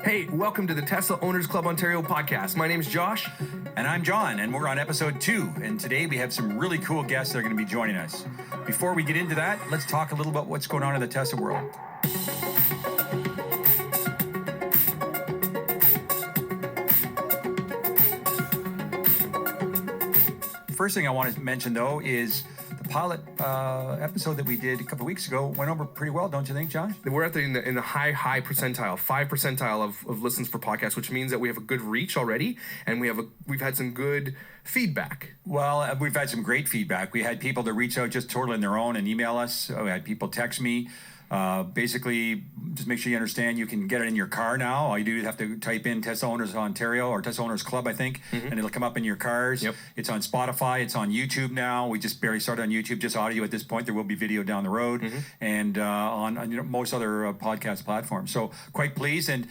Hey, welcome to the Tesla Owners Club Ontario podcast. My name's Josh. And I'm John, and we're on episode 2. And today we have some really cool guests that are going to be joining us. Before we get into that, let's talk a little about what's going on in the Tesla world. First thing I want to mention, though, is the pilot episode that we did a couple of weeks ago went over pretty well, don't you think, John? We're at in the high percentile, 5 percentile of listens for podcasts, which means that we have a good reach already, and we've had some good feedback. Well, we've had some great feedback. We had people that reach out just totally on their own and email us. We had people text me. Basically, just make sure you understand you can get it in your car now. All you do is have to type in Tesla Owners Ontario or Tesla Owners Club, I think, and it'll come up in your cars. Yep. It's on Spotify. It's on YouTube now. We just barely started on YouTube, just audio at this point. There will be video down the road and on most other podcast platforms. So quite pleased, and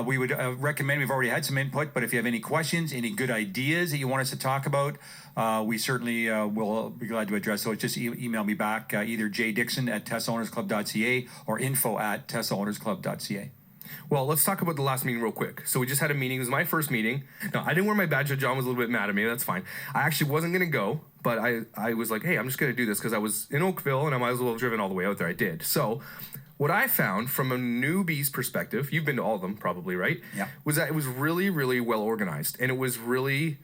we would recommend, we've already had some input, but if you have any questions, any good ideas that you want us to talk about, we certainly will be glad to address those. Just email me back, either jdixon@teslaownersclub.ca or info@teslaownersclub.ca. Well, let's talk about the last meeting real quick. So we just had a meeting. It was my first meeting. Now, I didn't wear my badge, so John was a little bit mad at me. That's fine. I actually wasn't going to go, but I was like, hey, I'm just going to do this because I was in Oakville and I might as well have driven all the way out there. I did. So what I found from a newbie's perspective, you've been to all of them probably, right? Yeah. Was that it was really, really well organized, and it was really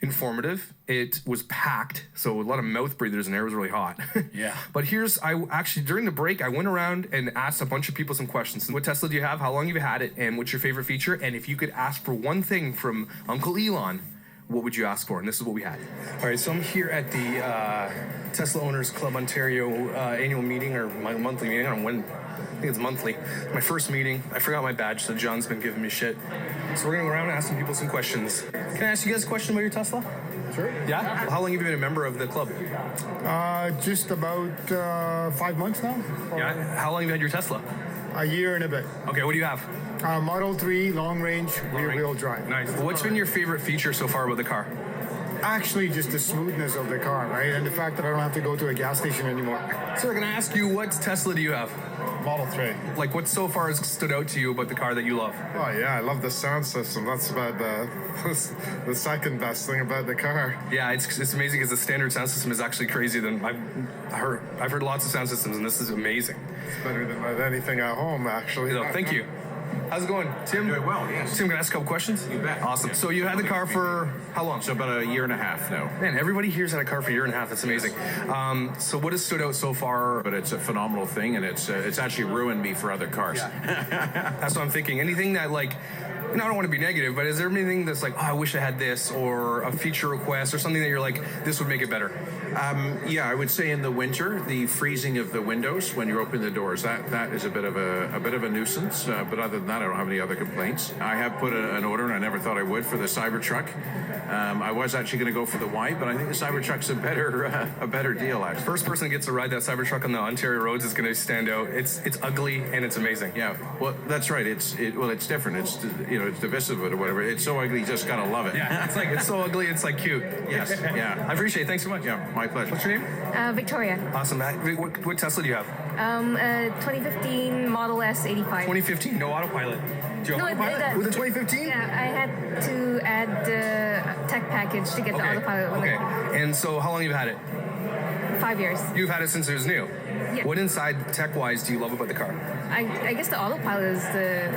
informative. It was packed, so a lot of mouth breathers in there. It was really hot. Yeah. But during the break, I went around and asked a bunch of people some questions. What Tesla do you have? How long have you had it? And what's your favorite feature? And if you could ask for one thing from Uncle Elon, what would you ask for? And this is what we had. All right, so I'm here at the Tesla Owners Club Ontario annual meeting, or my monthly meeting. I don't know when. I think it's monthly. My first meeting. I forgot my badge, so John's been giving me shit. So we're going to go around and ask some people some questions. Can I ask you guys a question about your Tesla? Sure. Yeah? How long have you been a member of the club? Just about 5 months now. Yeah. How long have you had your Tesla? A year and a bit. Okay, what do you have? Model 3, long range, rear-wheel drive. Nice. What's been your favorite feature so far about the car? Actually, just the smoothness of the car, right? And the fact that I don't have to go to a gas station anymore. So I'm going to ask you, what Tesla do you have? Model 3. Like, what so far has stood out to you about the car that you love? Oh yeah, I love the sound system. That's about the second best thing about the car. Yeah, it's amazing because the standard sound system is actually crazy. I've heard lots of sound systems, and this is amazing. It's better than anything at home, actually. So, thank you. How's it going, Tim? Doing well, yes. Tim, can I ask a couple questions? You bet. Awesome. So you had the car for how long? So about a year and a half now. Man, everybody here's had a car for a year and a half. That's amazing. So what has stood out so far? But it's a phenomenal thing, and it's actually ruined me for other cars. Yeah. That's what I'm thinking. Anything that, like, and I don't want to be negative, but is there anything that's like, oh, I wish I had this, or a feature request, or something that you're like, this would make it better? Yeah, I would say in the winter, the freezing of the windows when you open the doors, that is a bit of a nuisance. But other than that, I don't have any other complaints. I have put an order, and I never thought I would, for the Cybertruck. I was actually going to go for the white, but I think the Cybertruck's a better deal, actually. First person that gets to ride that Cybertruck on the Ontario roads is going to stand out. It's ugly and it's amazing. Yeah, well, that's right. It's different. It's divisive or whatever. It's so ugly, you just gotta love it. Yeah, it's so ugly, it's like cute. Yes, yeah. I appreciate it. Thanks so much. Yeah, my pleasure. What's your name? Victoria. Awesome. What Tesla do you have? 2015 Model S 85. 2015, no autopilot. Do you have autopilot? With the 2015? Yeah, I had to add the tech package to get the autopilot. Okay. And so how long have you had it? 5 years. You've had it since it was new? Yeah. What inside, tech-wise, do you love about the car? I guess the autopilot is the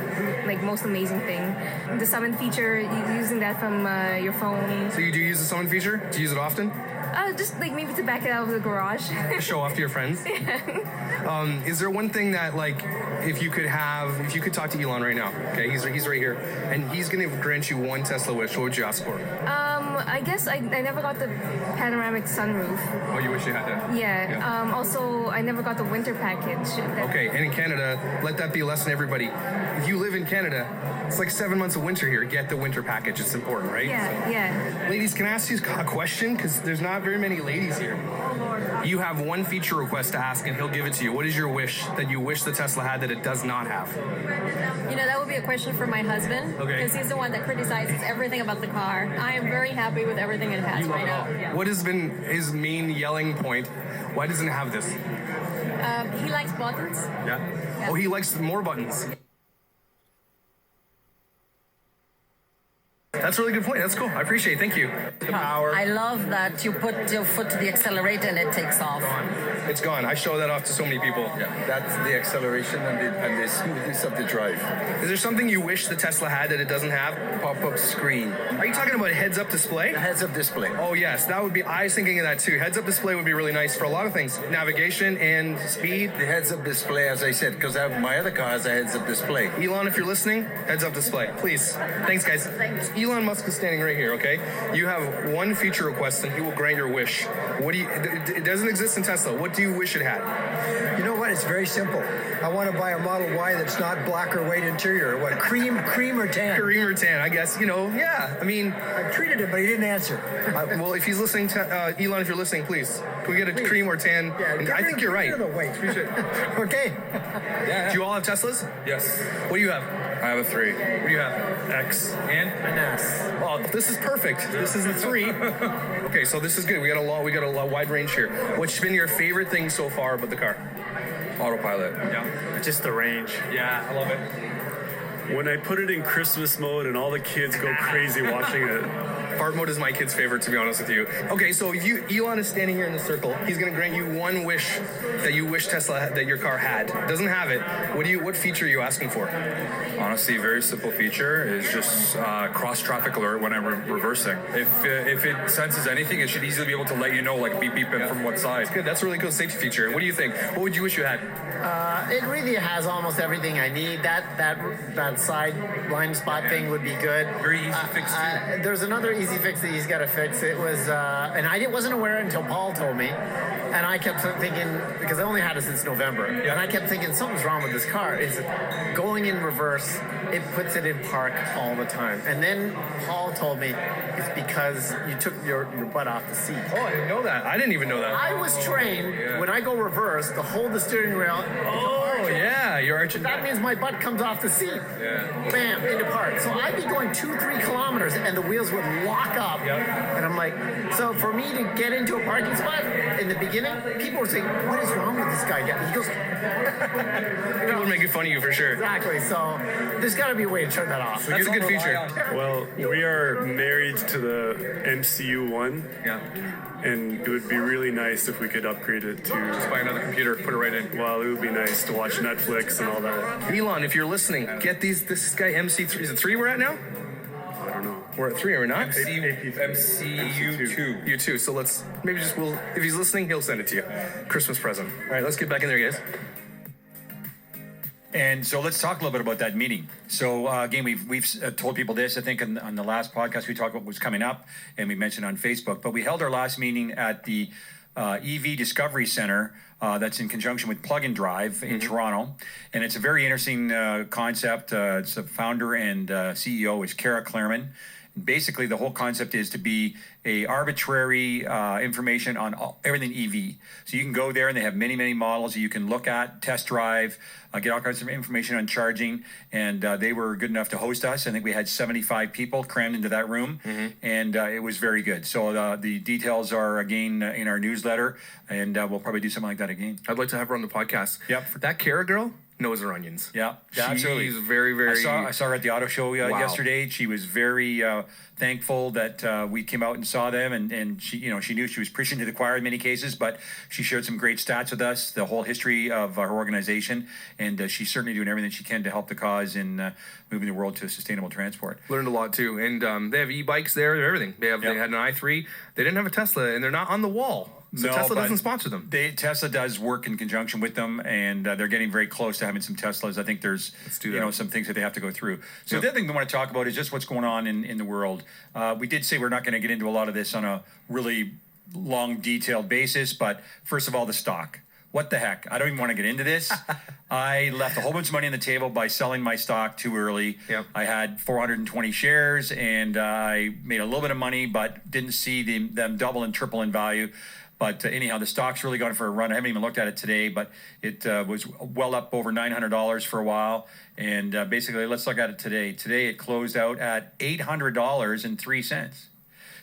most amazing thing. The summon feature, using that from your phone. So you do use the summon feature? Do you use it often? Just maybe to back it out of the garage. Show off to your friends? Yeah. Is there one thing that, like, if you could talk to Elon right now, okay, he's right here, and he's going to grant you one Tesla wish, what would you ask for? I guess I never got the panoramic sunroof. Oh, you wish you had that? Yeah. Also, I never got the winter package. Okay, and in Canada, let that be a lesson to everybody. If you live in Canada, it's like 7 months of winter here. Get the winter package. It's important, right? Yeah. Ladies, can I ask you a question? Because there's not very many ladies here. You have one feature request to ask, and he'll give it to you. What is your wish that you wish the Tesla had that it does not have? That would be a question for my husband. Okay. Because he's the one that criticizes everything about the car. I am very happy with everything it has right now. What has been his main yelling point? Why doesn't it have this? He likes buttons. Yeah. Oh, he likes more buttons. That's a really good point. That's cool. I appreciate it. Thank you. The power. I love that you put your foot to the accelerator and it takes off. It's gone. I show that off to so many people. Yeah, that's the acceleration and the smoothness of the drive. Is there something you wish the Tesla had that it doesn't have? Pop-up screen. Are you talking about a heads-up display? The heads-up display. Oh yes, that would be. I was thinking of that too. Heads-up display would be really nice for a lot of things, navigation and speed. The heads-up display, as I said, because my other car has a heads-up display. Elon, if you're listening, heads-up display, please. Thanks, guys. Thanks. Elon Musk is standing right here. Okay, you have one feature request, and he will grant your wish. What do you? It doesn't exist in Tesla. What do you wish it had? You know what? It's very simple. I want to buy a Model Y that's not black or white interior. What, cream or tan? Cream or tan, I guess. Yeah. I mean, I treated him, but he didn't answer. well, if he's listening, Elon, if you're listening, please, can we get a cream or tan? Yeah, I think you're right. The white. Okay. Yeah. Do you all have Teslas? Yes. What do you have? I have a 3. What do you have? X. And An S. Oh, this is perfect. This is the 3. Okay, so this is good. We got a wide range here. What's been your favorite thing so far about the car? Autopilot. Yeah. Just the range. Yeah, I love it. When I put it in Christmas mode and all the kids go crazy watching it. Fart mode is my kid's favorite, to be honest with you. Okay, so Elon is standing here in the circle. He's going to grant you one wish that you wish Tesla that your car had. Doesn't have it. What feature are you asking for? Honestly, very simple feature is just cross traffic alert when I'm reversing. If it senses anything, it should easily be able to let you know, like beep beep from what side. Good. That's a really cool safety feature. What do you think? What would you wish you had? It really has almost everything I need. That side blind spot thing would be good. Very easy fix too. There's another easy fix that he's got to fix. It was, and I wasn't aware until Paul told me, and I kept thinking, because I only had it since November, and I kept thinking something's wrong with this car. It's going in reverse. It puts it in park all the time. And then Paul told me it's because you took your butt off the seat. Oh, I didn't know that. I didn't even know that. I was trained when I go reverse to hold the steering wheel. Oh, yeah, you're arching. That means my butt comes off the seat. Yeah. Bam, into park. So I'd be going 2-3 kilometers and the wheels would lock up. Yep. And I'm like, so for me to get into a parking spot in the beginning, people were saying, what is wrong with this guy? He goes, people are making fun of you for sure. Exactly. So there's got to be a way to turn that off. So here's a good feature. Well, we are married to the MCU one. Yeah. And it would be really nice if we could upgrade it to Just buy another computer, put it right in. Well, it would be nice to watch Netflix and all that. Elon, if you're listening, get this guy MC3. Is it 3 we're at now? I don't know. We're at 3, are we not? MCU2. You too. So let's maybe if he's listening, he'll send it to you. Christmas present. All right, let's get back in there, guys. And so let's talk a little bit about that meeting. So again, we've told people this. I think on the last podcast we talked about what's coming up, and we mentioned on Facebook. But we held our last meeting at the EV Discovery Center. That's in conjunction with Plug and Drive in Toronto, and it's a very interesting concept. It's the founder and CEO is Kara Clareman. Basically, the whole concept is to be a arbitrary information on everything EV. So you can go there and they have many, many models that you can look at, test drive, get all kinds of information on charging. And they were good enough to host us. I think we had 75 people crammed into that room, and it was very good. So the details are, again, in our newsletter, and we'll probably do something like that again. I'd like to have her on the podcast. Yep. That Kara girl knows her onions. Yeah, absolutely. She's very, very... I saw her at the auto show Wow. yesterday. She was very thankful that we came out and saw them, and she knew she was preaching to the choir in many cases, but she shared some great stats with us, the whole history of her organization, and she's certainly doing everything she can to help the cause in moving the world to sustainable transport. Learned a lot too, and they have e-bikes there and everything. They had an i3. They didn't have a Tesla, and they're not on the wall. So Tesla doesn't sponsor them. Tesla does work in conjunction with them, and they're getting very close to having some Teslas. I think there's some things that they have to go through. So the other thing we want to talk about is just what's going on in the world. We did say we're not going to get into a lot of this on a really long, detailed basis, but first of all, the stock. What the heck? I don't even want to get into this. I left a whole bunch of money on the table by selling my stock too early. Yep. I had 420 shares, and I made a little bit of money, but didn't see them double and triple in value. But anyhow, the stock's really gone for a run. I haven't even looked at it today, but it was well up over $900 for a while. And basically, let's look at it today. Today, it closed out at $800.03.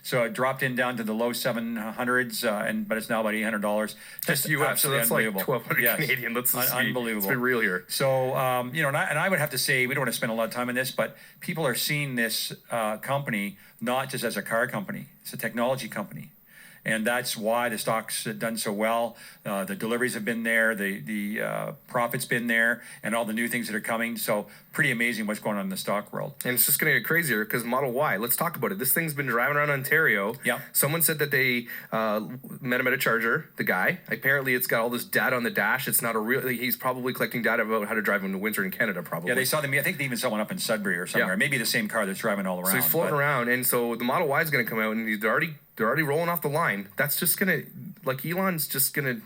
So it dropped in down to the low 700s, but it's now about $800. Just US, absolutely so that's unbelievable. like 1,200 Yes. Canadian. Let's just Unbelievable. Let's be real here. So, and I would have to say, we don't want to spend a lot of time on this, but people are seeing this company not just as a car company, it's a technology company. And that's why the stock's done so well. The deliveries have been there, the profit's been there, and all the new things that are coming. So pretty amazing what's going on in the stock world. And it's just going to get crazier because Model Y, let's talk about it. This thing's been driving around Ontario. Yeah. Someone said that they met him at a charger, the guy. Apparently, it's got all this data on the dash. It's not a real, he's probably collecting data about how to drive in the winter in Canada, probably. Yeah, they saw them. I think they even saw one up in Sudbury or somewhere. Yeah. Maybe the same car that's driving all around. So he's floating around. And so the Model Y is going to come out and they're already rolling off the line. That's just going to, like, Elon's just going to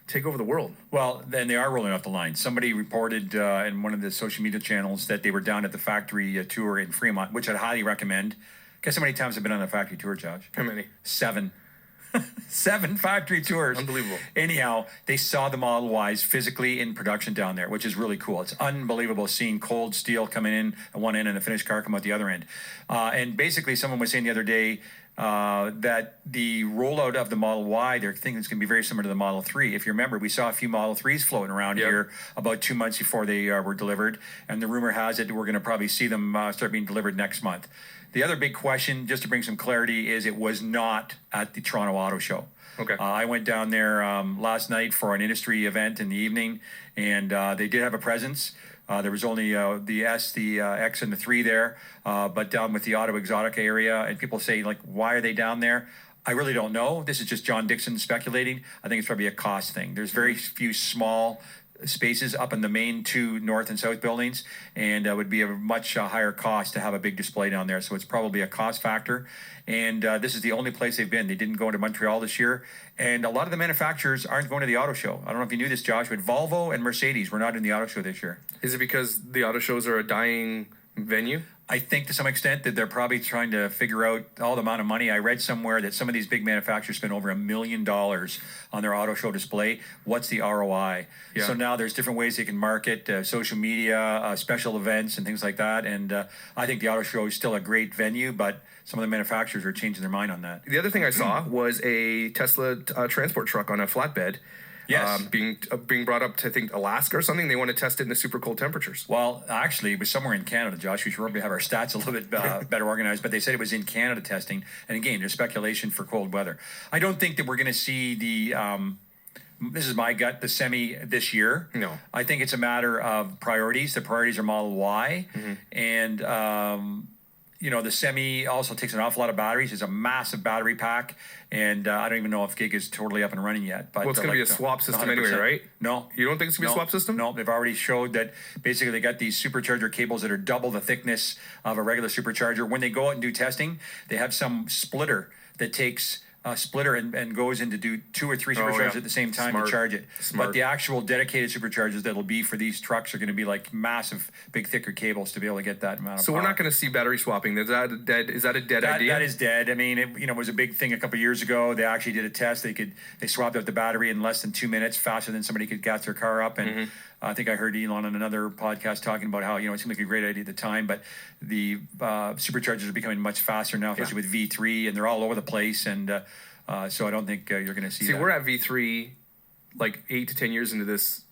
take over the world. Well, then they are rolling off the line. Somebody reported in one of the social media channels that they were down at the factory tour in Fremont, which I'd highly recommend. Guess how many times I've been on a factory tour, Josh? How many? 7. 7 factory tours. Unbelievable. Anyhow, they saw the Model Ys physically in production down there, which is really cool. It's unbelievable seeing cold steel coming in at one end and a finished car come out the other end. And basically, someone was saying the other day that the rollout of the Model Y, they're thinking it's going to be very similar to the Model 3. If you remember, we saw a few Model 3s floating around here about 2 months before they were delivered. And the rumor has it we're going to probably see them start being delivered next month. The other big question, just to bring some clarity, is it was not at the Toronto Auto Show. Okay. I went down there last night for an industry event in the evening, and they did have a presence. There was only the S, the X, and the 3 there, but down with the Auto Exotica area, and people say, like, why are they down there? I really don't know. This is just John Dixon speculating. I think it's probably a cost thing. There's very few small spaces up in the main 2 north and south buildings, and would be a much higher cost to have a big display down there. So it's probably a cost factor. And this is the only place they've been. They didn't go into Montreal this year. And a lot of the manufacturers aren't going to the auto show. I don't know if you knew this, Josh, but Volvo and Mercedes were not in the auto show this year. Is it because the auto shows are a dying venue? I think to some extent that they're probably trying to figure out all the amount of money. I read somewhere that some of these big manufacturers spend over $1 million on their auto show display. What's the ROI? Yeah. So now there's different ways they can market, social media, special events, and things like that. And I think the auto show is still a great venue, but some of the manufacturers are changing their mind on that. The other thing I saw was a Tesla transport truck on a flatbed. Yes. Being brought up to, I think, Alaska or something. They want to test it in the super cold temperatures. Well, actually, it was somewhere in Canada, Josh. We should probably have our stats a little bit better organized, but they said it was in Canada testing. And again, there's speculation for cold weather. I don't think that we're going to see the, this is my gut, the Semi this year. No. I think it's a matter of priorities. The priorities are Model Y. Mm-hmm. And, the Semi also takes an awful lot of batteries. It's a massive battery pack, and I don't even know if Gig is totally up and running yet. But Well, it's going to be a swap system anyway, 100%. right? No. You don't think it's going to be a swap system? No, they've already showed that basically they got these supercharger cables that are double the thickness of a regular supercharger. When they go out and do testing, they have some splitter that takes a splitter and goes in to do 2 or 3 superchargers at the same time Smart. to charge it. Smart. But the actual dedicated superchargers that'll be for these trucks are going to be like massive, big, thicker cables to be able to get that amount of So power. we're not going to see battery swapping. Is that a dead idea? That is dead. I mean, it was a big thing a couple of years ago. They actually did a test. They swapped out the battery in less than 2 minutes, faster than somebody could gas their car up. And I think I heard Elon on another podcast talking about how it seemed like a great idea at the time, but the superchargers are becoming much faster now, especially with V3, and they're all over the place. And so I don't think you're going to see that. We're at V3 like 8 to 10 years into this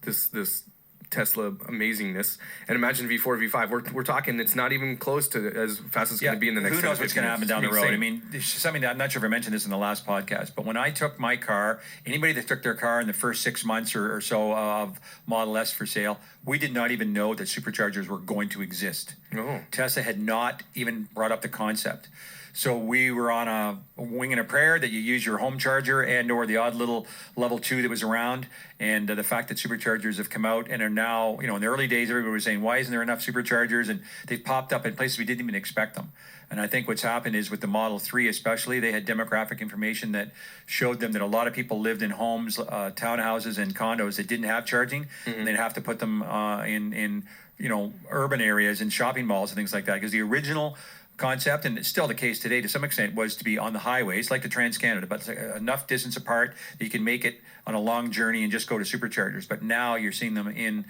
Tesla amazingness, and imagine V4, V5. We're talking. It's not even close to as fast as it's going to be in the next. Who knows what's going to happen down the road? Insane. I mean, there's something that I'm not sure if I mentioned this in the last podcast, but when I took my car, anybody that took their car in the first 6 months or so of Model S for sale, we did not even know that superchargers were going to exist. Oh. Tesla had not even brought up the concept. So we were on a wing and a prayer that you use your home charger and or the odd little level 2 that was around. And the fact that superchargers have come out and are now, in the early days, everybody was saying, why isn't there enough superchargers? And they've popped up in places we didn't even expect them. And I think what's happened is with the Model 3 especially, they had demographic information that showed them that a lot of people lived in homes, townhouses and condos that didn't have charging. And they'd have to put them in urban areas and shopping malls and things like that. Because the original concept, and it's still the case today to some extent, was to be on the highways like the Trans-Canada, but enough distance apart that you can make it on a long journey and just go to superchargers. But now you're seeing them in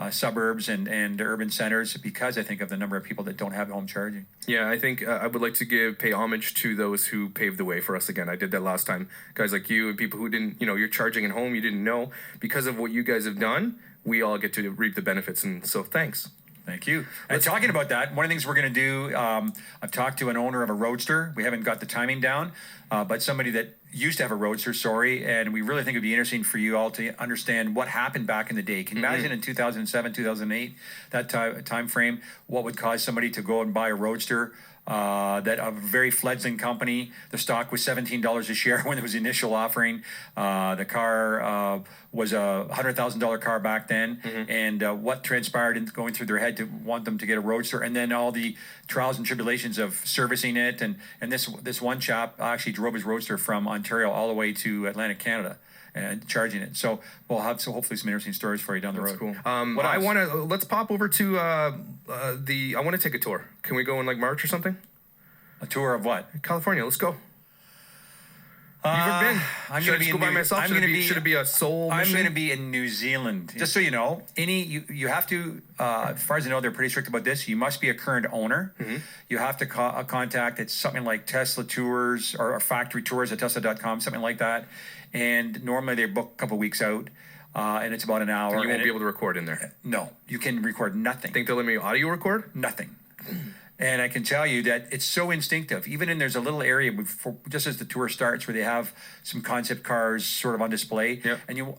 suburbs and urban centers because I think of the number of people that don't have home charging. Yeah, I think I would like to pay homage to those who paved the way for us again. I did that last time. Guys like you and people who didn't, you're charging at home, you didn't know. Because of what you guys have done, we all get to reap the benefits. And so thanks. Thank you. And talking about that, one of the things we're going to do, I've talked to an owner of a Roadster. We haven't got the timing down, but somebody that used to have a Roadster, and we really think it'd be interesting for you all to understand what happened back in the day. Can you imagine in 2007, 2008, that time frame, what would cause somebody to go and buy a Roadster? That a very fledgling company. The stock was $17 a share when it was initial offering. The car was a $100,000 car back then, and what transpired in going through their head to want them to get a Roadster, and then all the trials and tribulations of servicing it, and this one chap actually drove his Roadster from Ontario all the way to Atlantic Canada and charging it. So we'll have hopefully some interesting stories for you down the road. Cool. Let's pop over to I want to take a tour. Can we go in like March or something? A tour of what? California. Let's go. You've never been? Should I just go by myself? Should it be a sole mission? I'm going to be in New Zealand. Just so you know, you have to, as far as I know, they're pretty strict about this. You must be a current owner. You have to contact, it's something like Tesla Tours or Factory Tours at Tesla.com, something like that. And normally they book a couple weeks out. And it's about an hour. And you won't be able to record in there? No, you can record nothing. Think they'll let me audio record? Nothing. And I can tell you that it's so instinctive. Even there's a little area just as the tour starts where they have some concept cars sort of on display. Yep. And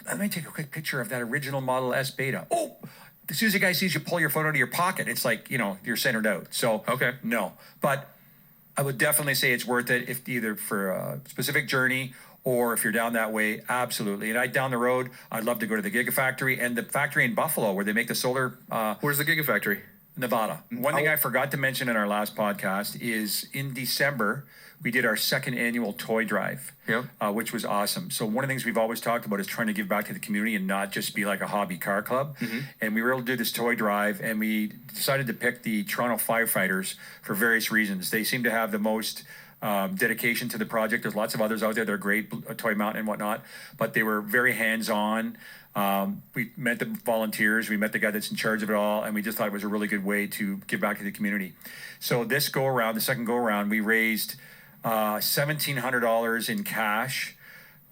let me take a quick picture of that original Model S Beta. Oh, as soon as the guy sees you pull your phone out of your pocket, it's like, you're centered out. So, okay. No. But I would definitely say it's worth it if either for a specific journey or if you're down that way, absolutely. And down the road, I'd love to go to the Gigafactory and the factory in Buffalo where they make the solar. Where's the Gigafactory? Nevada. One thing I forgot to mention in our last podcast is in December, we did our second annual toy drive, which was awesome. So one of the things we've always talked about is trying to give back to the community and not just be like a hobby car club. And we were able to do this toy drive, and we decided to pick the Toronto firefighters for various reasons. They seem to have the most dedication to the project. There's lots of others out there that are great, Toy Mountain and whatnot, but they were very hands-on. We met the volunteers, we met the guy that's in charge of it all, and we just thought it was a really good way to give back to the community. So this go-around, the second go-around, we raised $1,700 in cash,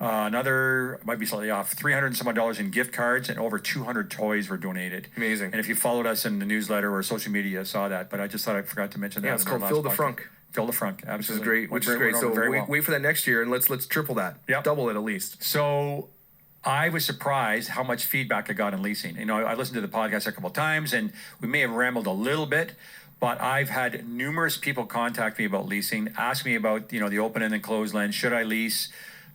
another, might be slightly off, $300 and some odd dollars in gift cards, and over 200 toys were donated. Amazing. And if you followed us in the newsletter or social media, saw that, but I just thought I forgot to mention that. Yeah, it's called Fill the Frunk. Fill the Frunk, absolutely. Which is great. So wait for that next year, and let's triple that. Yep. Double it at least. So I was surprised how much feedback I got in leasing. I listened to the podcast a couple of times, and we may have rambled a little bit, but I've had numerous people contact me about leasing, ask me about, the open end and closed end. Should I lease?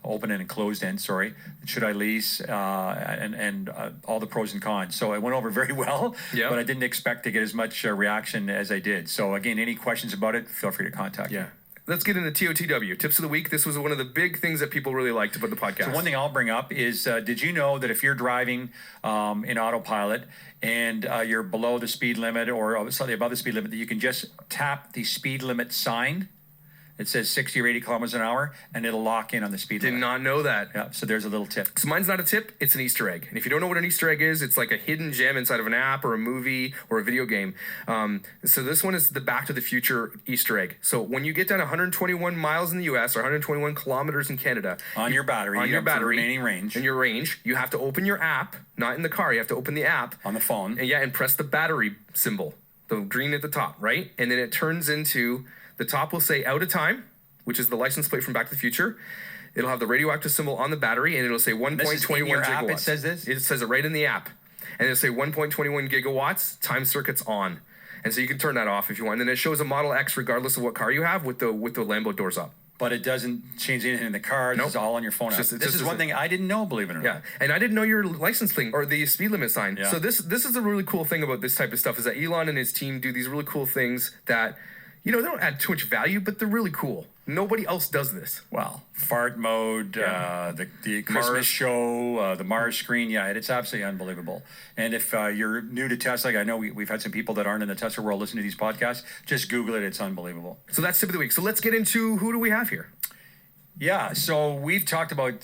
Open end and closed end, sorry. Should I lease? And all the pros and cons. So it went over very well, but I didn't expect to get as much reaction as I did. So again, any questions about it, feel free to contact me. Let's get into TOTW, Tips of the Week. This was one of the big things that people really liked about the podcast. So one thing I'll bring up is, did you know that if you're driving in autopilot and you're below the speed limit or slightly above the speed limit, that you can just tap the speed limit sign? It says 60 or 80 kilometers an hour, and it'll lock in on the speed limit. Did not know that. Yeah, so there's a little tip. So mine's not a tip, it's an Easter egg. And if you don't know what an Easter egg is, it's like a hidden gem inside of an app or a movie or a video game. So this one is the Back to the Future Easter egg. So when you get down 121 miles in the US or 121 kilometers in Canada. On your battery. Remaining range. In your range, you have to open your app, not in the car, you have to open the app. On the phone. And press the battery symbol, the green at the top, right? And then it turns into, the top will say out of time, which is the license plate from Back to the Future. It'll have the radioactive symbol on the battery, and it'll say 1.21 gigawatts. App, it says this? It says it right in the app. And it'll say 1.21 gigawatts, time circuit's on. And so you can turn that off if you want. And then it shows a Model X regardless of what car you have with the Lambo doors up. But it doesn't change anything in the car. This is all on your phone. This is one thing I didn't know, believe it or not. Yeah, and I didn't know your license plate or the speed limit sign. Yeah. So this is a really cool thing about this type of stuff is that Elon and his team do these really cool things that, they don't add too much value, but they're really cool. Nobody else does this. Well, fart mode, the Christmas Mars. show, the Mars screen. Yeah, it's absolutely unbelievable. And if you're new to Tesla, I know we've had some people that aren't in the Tesla world listen to these podcasts. Just Google it. It's unbelievable. So that's tip of the week. So let's get into who do we have here? Yeah, so we've talked about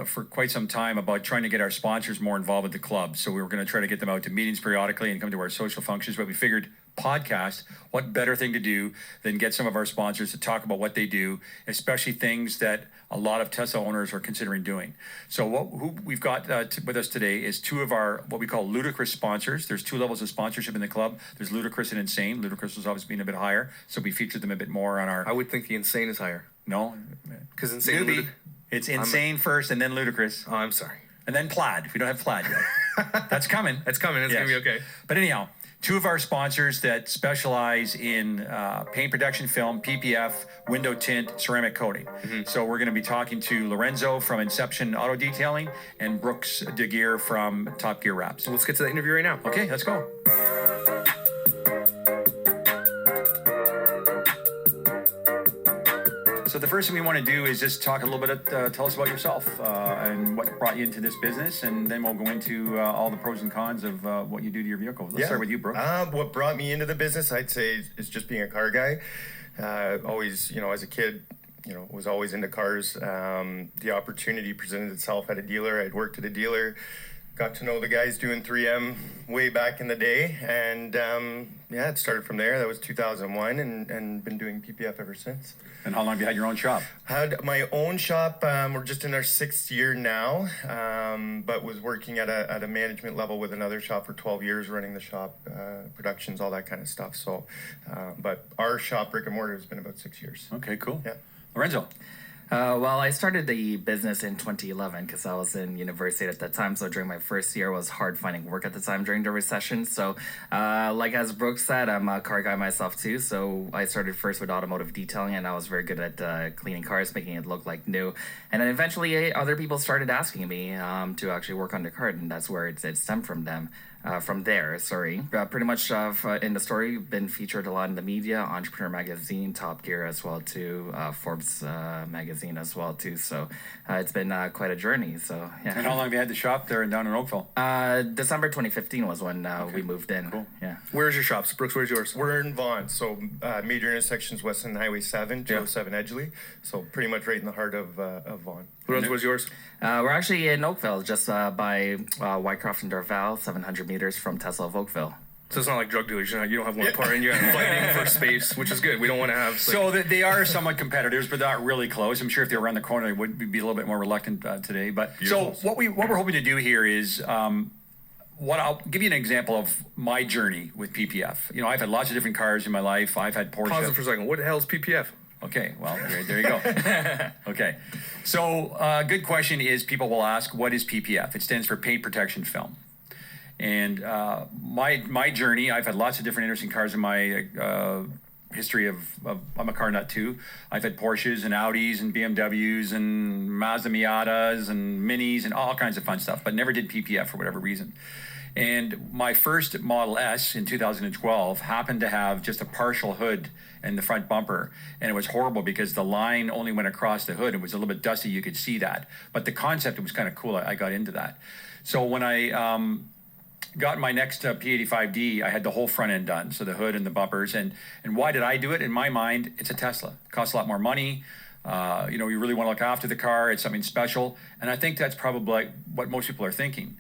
for quite some time about trying to get our sponsors more involved with the club. So we were going to try to get them out to meetings periodically and come to our social functions. But we figured podcast, what better thing to do than get some of our sponsors to talk about what they do, especially things that a lot of Tesla owners are considering doing. So who we've got with us today is two of our what we call ludicrous sponsors. There's two levels of sponsorship in the club. There's ludicrous and insane. Ludicrous was obviously being a bit higher, so we featured them a bit more on our. I would think the insane is higher. No, because insane. Newbie. It's insane first, and then ludicrous. Oh, I'm sorry. And then plaid. We don't have plaid yet. That's coming. That's coming. It's gonna be okay. But anyhow, two of our sponsors that specialize in paint protection film, PPF, window tint, ceramic coating. So we're going to be talking to Lorenzo from Inception Auto Detailing and Brooks DeGear from Top Gear Wraps. So let's get to that interview right now. Okay, let's go. So the first thing we want to do is just talk a little bit, tell us about yourself and what brought you into this business, and then we'll go into all the pros and cons of what you do to your vehicle. Let's start with you, Brooke. What brought me into the business, I'd say, is just being a car guy. Always, as a kid, was always into cars. The opportunity presented itself at a dealer. I'd worked at a dealer, got to know the guys doing 3M way back in the day, and it started from there. That was 2001, and been doing PPF ever since. And how long have you had your own shop? Had my own shop. We're just in our 6th year now, but was working at a management level with another shop for 12 years, running the shop, productions, all that kind of stuff. So, but our shop, brick and mortar, has been about 6 years. Okay, cool. Yeah. Lorenzo. Well, I started the business in 2011 because I was in university at that time. So during my first year, it was hard finding work at the time during the recession. So like as Brooks said, I'm a car guy myself too. So I started first with automotive detailing, and I was very good at cleaning cars, making it look like new. And then eventually other people started asking me to actually work on the car, and that's where it stemmed from them. From there, pretty much in the story, been featured a lot in the media, Entrepreneur Magazine, Top Gear as well too, Forbes Magazine as well too. So it's been quite a journey. So yeah. And how long have you had the shop there down in Oakville? December 2015 was when we moved in. Cool. Yeah. Where's your shops, Brooks? Where's yours? We're in Vaughan, so major intersections west on Highway 7, 207 Edgeley. So pretty much right in the heart of Vaughan. Where's yours? We're actually in Oakville, just by Whitecroft and Dorval, 700 meters from Tesla of Oakville. So it's not like drug dealers. You don't have one car and you're fighting for space, which is good. We don't want to have. So they are somewhat competitors, but not really close. I'm sure if they were around the corner, they would be a little bit more reluctant today. But so what we're hoping to do here is. I'll give you an example of my journey with PPF. I've had lots of different cars in my life. I've had Porsche. Pause it for a second. What the hell is PPF? Okay, well, there you go. Okay, so good question is people will ask, what is PPF? It stands for paint protection film. And my journey, I've had lots of different interesting cars in my history of I'm a car nut too. I've had Porsches and Audis and BMWs and Mazda Miatas and Minis and all kinds of fun stuff, but never did PPF for whatever reason. And my first Model S in 2012 happened to have just a partial hood and the front bumper. And it was horrible because the line only went across the hood. It was a little bit dusty. You could see that. But the concept, it was kind of cool. I got into that. So when I got my next P85D, I had the whole front end done. So the hood and the bumpers. And why did I do it? In my mind, it's a Tesla. It costs a lot more money. You really want to look after the car. It's something special. And I think that's probably what most people are thinking.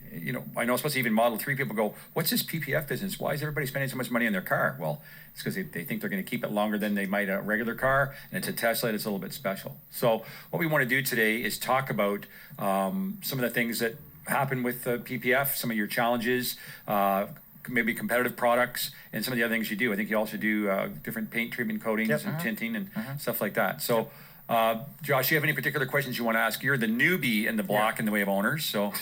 I know especially even Model 3 people go, what's this PPF business? Why is everybody spending so much money on their car? Well, it's because they think they're going to keep it longer than they might a regular car. And it's a Tesla. It's a little bit special. So what we want to do today is talk about some of the things that happen with PPF, some of your challenges, maybe competitive products, and some of the other things you do. I think you also do different paint treatment coatings and tinting and stuff like that. So Josh, do you have any particular questions you want to ask? You're the newbie in the block in the way of owners. So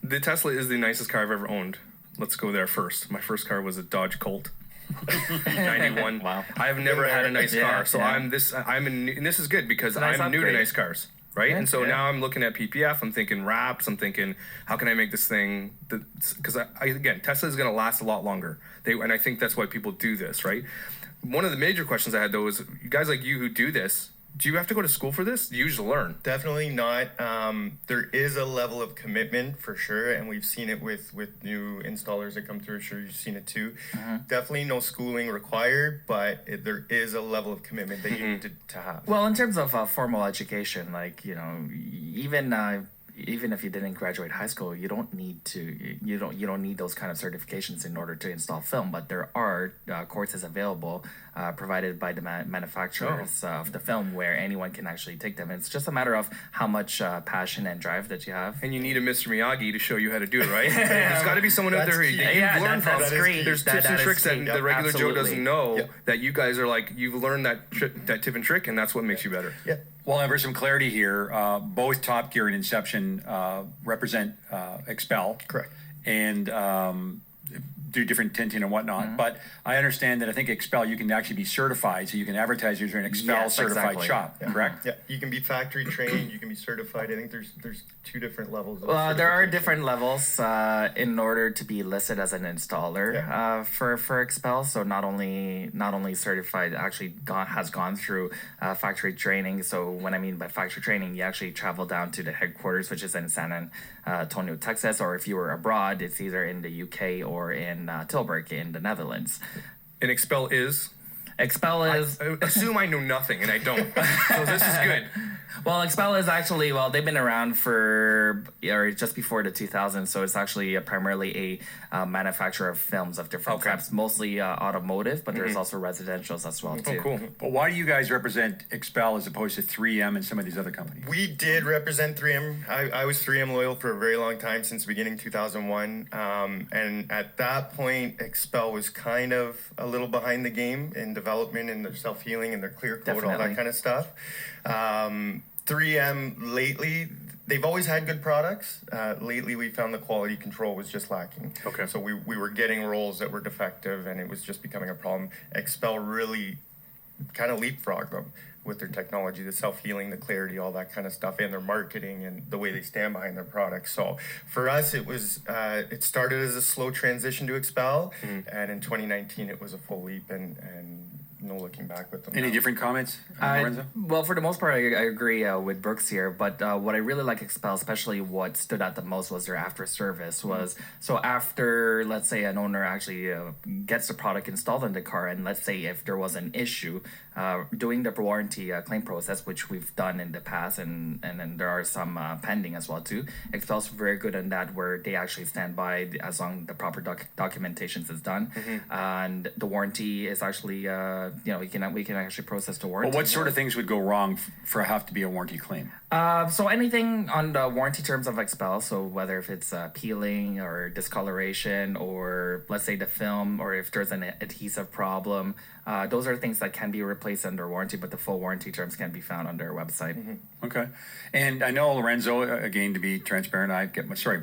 the Tesla is the nicest car I've ever owned. Let's go there first. My first car was a Dodge Colt. 91. Wow. I have never had a nice car. So and this is good because I'm new to nice cars. Right? Yeah, and so now I'm looking at PPF, I'm thinking wraps, I'm thinking, how can I make this thing, because again, Tesla is going to last a lot longer. And I think that's why people do this, right? One of the major questions I had though is, guys like you who do this, do you have to go to school for this? Do you usually learn? Definitely not. There is a level of commitment for sure, and we've seen it with new installers that come through. Sure, you've seen it too. Definitely no schooling required, but there is a level of commitment that you need to have. Well, in terms of formal education, like, you know, even if you didn't graduate high school, you don't need those kind of certifications in order to install film. But there are courses available provided by the manufacturers of the film where anyone can actually take them. It's just a matter of how much passion and drive that you have. And you need a Mr. Miyagi to show you how to do it, right? There's got to be someone out there who you've learned from. That's great. There's tips and tricks that the regular Joe doesn't know that you guys are like, you've learned that tip and trick, and that's what makes you better. Yeah. Well, and for some clarity here, both Top Gear and Inception represent Expel. Correct. And do different tinting and whatnot. But I understand that I think Expel, you can actually be certified, so you can advertise you're an Expel certified shop, correct? Yeah, you can be factory trained, you can be certified. I think there's two different levels. Well, there are different levels in order to be listed as an installer for Expel. So not only certified, actually has gone through factory training. So when I mean by factory training, you actually travel down to the headquarters, which is in San Antonio, Texas, or if you were abroad, it's either in the UK or in Tilburg in the Netherlands. And Expel is? Expel is... I assume I know nothing, and I don't. So this is good. Well, Expel is actually, they've been around for, or just before the 2000s, so it's actually primarily a manufacturer of films of different types, mostly automotive, but there's also residentials as well, too. Oh, cool. But why do you guys represent Expel as opposed to 3M and some of these other companies? We did represent 3M. I was 3M loyal for a very long time, since the beginning 2001. And at that point, Expel was kind of a little behind the game in development and their self-healing and their clear coat, all that kind of stuff. 3M lately, they've always had good products. Lately, we found the quality control was just lacking. Okay. So we were getting rolls that were defective, and it was just becoming a problem. Expel really kind of leapfrogged them with their technology, the self-healing, the clarity, all that kind of stuff, and their marketing and the way they stand behind their products. So for us, it was it started as a slow transition to Expel, and in 2019, it was a full leap and no looking back with them. Any different comments, Lorenzo? Well, for the most part, I agree with Brooks here. But what I really like Expel, especially what stood out the most, was their after service. So after, let's say, an owner actually gets the product installed in the car, and let's say if there was an issue, doing the warranty claim process, which we've done in the past, and then there are some pending as well too. Expel's very good in that, where they actually stand by as long as the proper documentation is done, and the warranty is actually we can actually process the warranty. Well, what sort of things would go wrong for have to be a warranty claim? So anything on the warranty terms of Expel, so whether if it's peeling or discoloration, or let's say the film, or if there's an adhesive problem, those are things that can be replaced under warranty, but the full warranty terms can be found on their website. Okay. And I know, Lorenzo, again, to be transparent,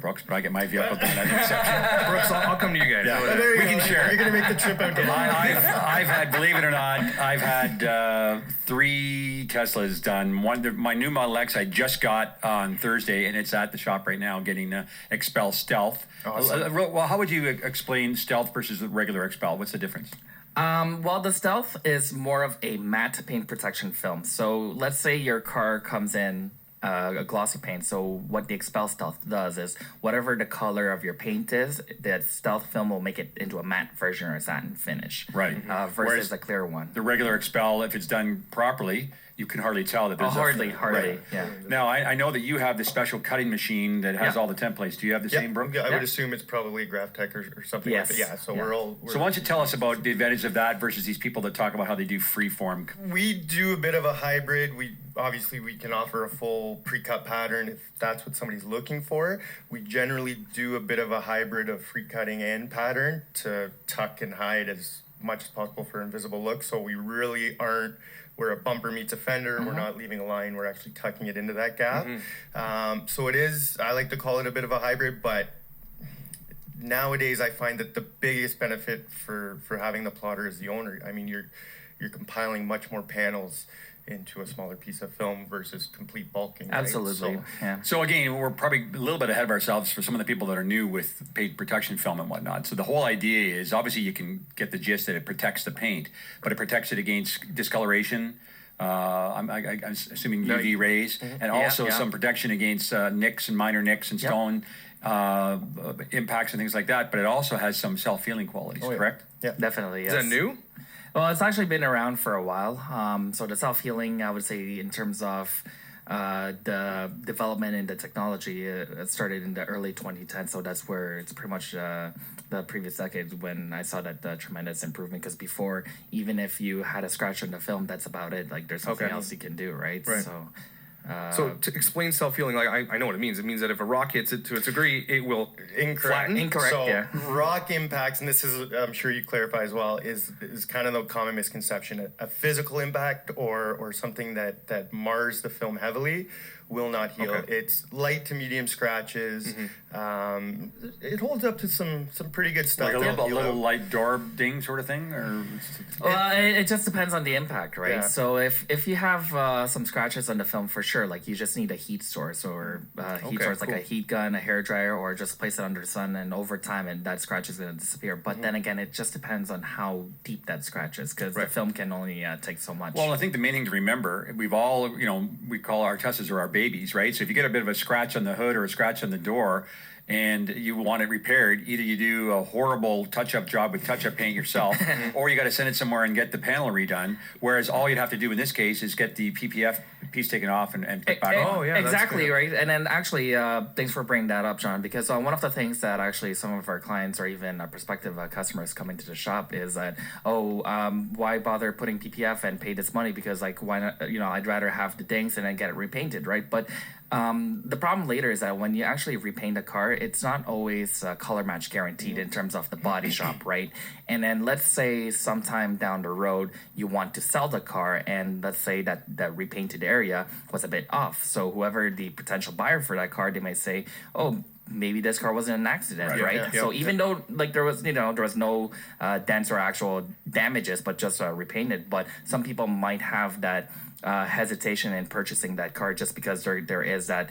Brooks, but I get my vehicle done at Inception. Brooks, I'll come to you guys. Yeah. We can share. You're going to make the trip out there. I've had, believe it or not, I've had 3 Teslas done. My new Model X I just got on Thursday, and it's at the shop right now getting Expel Stealth. Awesome. Well, how would you explain Stealth versus the regular Expel? What's the difference? Well, the Stealth is more of a matte paint protection film. So let's say your car comes in a glossy paint. So what the Expel Stealth does is whatever the color of your paint is, that Stealth film will make it into a matte version or a satin finish. Right. Versus a clear one. The regular Expel, if it's done properly, you can hardly tell that there's hardly, right. Yeah. Now, I know that you have the special cutting machine that has all the templates. Do you have the same, Brooke? I would assume it's probably Graphtec or something like that. Yeah, so we're So why don't you tell us about the advantage of that versus these people that talk about how they do freeform? We do a bit of a hybrid. We can offer a full pre-cut pattern if that's what somebody's looking for. We generally do a bit of a hybrid of free cutting and pattern to tuck and hide as much as possible for invisible look. So we really aren't where a bumper meets a fender. We're not leaving a line. We're actually tucking it into that gap. So it is, I like to call it a bit of a hybrid, but nowadays I find that the biggest benefit for having the plotter is the owner. I mean, you're compiling much more panels into a smaller piece of film versus complete bulking. Right? Absolutely. So again, we're probably a little bit ahead of ourselves for some of the people that are new with paint protection film and whatnot. So the whole idea is, obviously you can get the gist that it protects the paint, but it protects it against discoloration. I'm assuming UV rays, and also some protection against nicks and minor nicks and stone impacts and things like that. But it also has some self-healing qualities, correct? Yeah, definitely. Yes. Is that new? Well, it's actually been around for a while. So the self-healing, I would say, in terms of the development in the technology, it started in the early 2010s. So that's where it's pretty much the previous decade when I saw that tremendous improvement. Because before, even if you had a scratch on the film, that's about it. Like there's something else you can do, right? So to explain self-healing, like I know what it means. It means that if a rock hits it to a degree, it will flatten. Incorrect. So rock impacts, and this is, I'm sure you clarify as well, is kind of the common misconception. A physical impact or something that mars the film heavily will not heal. It's light to medium scratches. It holds up to some pretty good stuff. Like a little light door ding sort of thing, or well, it just depends on the impact, right? Yeah. So if you have some scratches on the film, for sure, like you just need a heat source or like a heat gun, a hair dryer, or just place it under the sun, and over time, and that scratch is going to disappear. But then again, it just depends on how deep that scratch is, because the film can only take so much. Well, I think the main thing to remember, we've all, we call our Teslas our babies, right? So if you get a bit of a scratch on the hood or a scratch on the door and you want it repaired, either you do a horrible touch-up job with touch-up paint yourself, or you got to send it somewhere and get the panel redone, whereas all you'd have to do in this case is get the PPF piece taken off and put back on. Exactly, right? And then actually, thanks for bringing that up, John, because one of the things that actually some of our clients or even prospective customers coming to the shop is that, why bother putting PPF and pay this money, because like, why not, I'd rather have the dings and then get it repainted, right? But the problem later is that when you actually repaint a car, it's not always color match guaranteed in terms of the body shop, right? And then let's say sometime down the road you want to sell the car, and let's say that repainted area was a bit off. So whoever the potential buyer for that car, they might say, oh, maybe this car wasn't an accident, right? So even though like there was no dents or actual damages, but just repainted, but some people might have that hesitation in purchasing that car just because there is that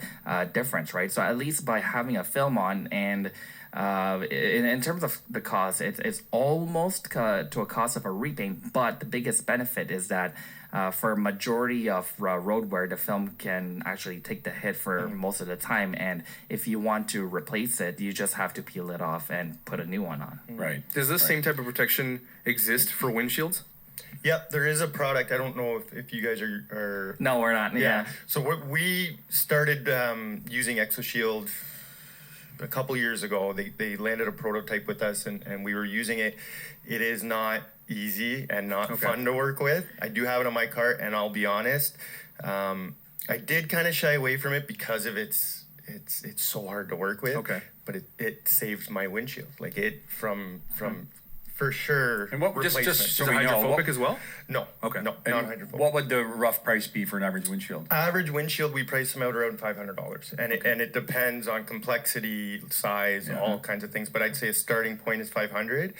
difference, right? So at least by having a film on, and in terms of the cost, it's almost to a cost of a repaint, but the biggest benefit is that for a majority of road wear, the film can actually take the hit for most of the time, and if you want to replace it, you just have to peel it off and put a new one on. Right. Does this same type of protection exist for windshields? Yep, there is a product. I don't know if you guys are... No, we're not. Yeah. So we started using ExoShield a couple years ago. They landed a prototype with us, and we were using it. It is not easy and not fun to work with. I do have it on my car, and I'll be honest, I did kind of shy away from it because of it's so hard to work with. But it saved my windshield. Like from for sure. And what just so we know, hydrophobic as well? No. Okay. No, not hydrophobic. What would the rough price be for an average windshield? Average windshield, we price them out around $500, and it depends on complexity, size, all kinds of things. But I'd say a starting point is $500,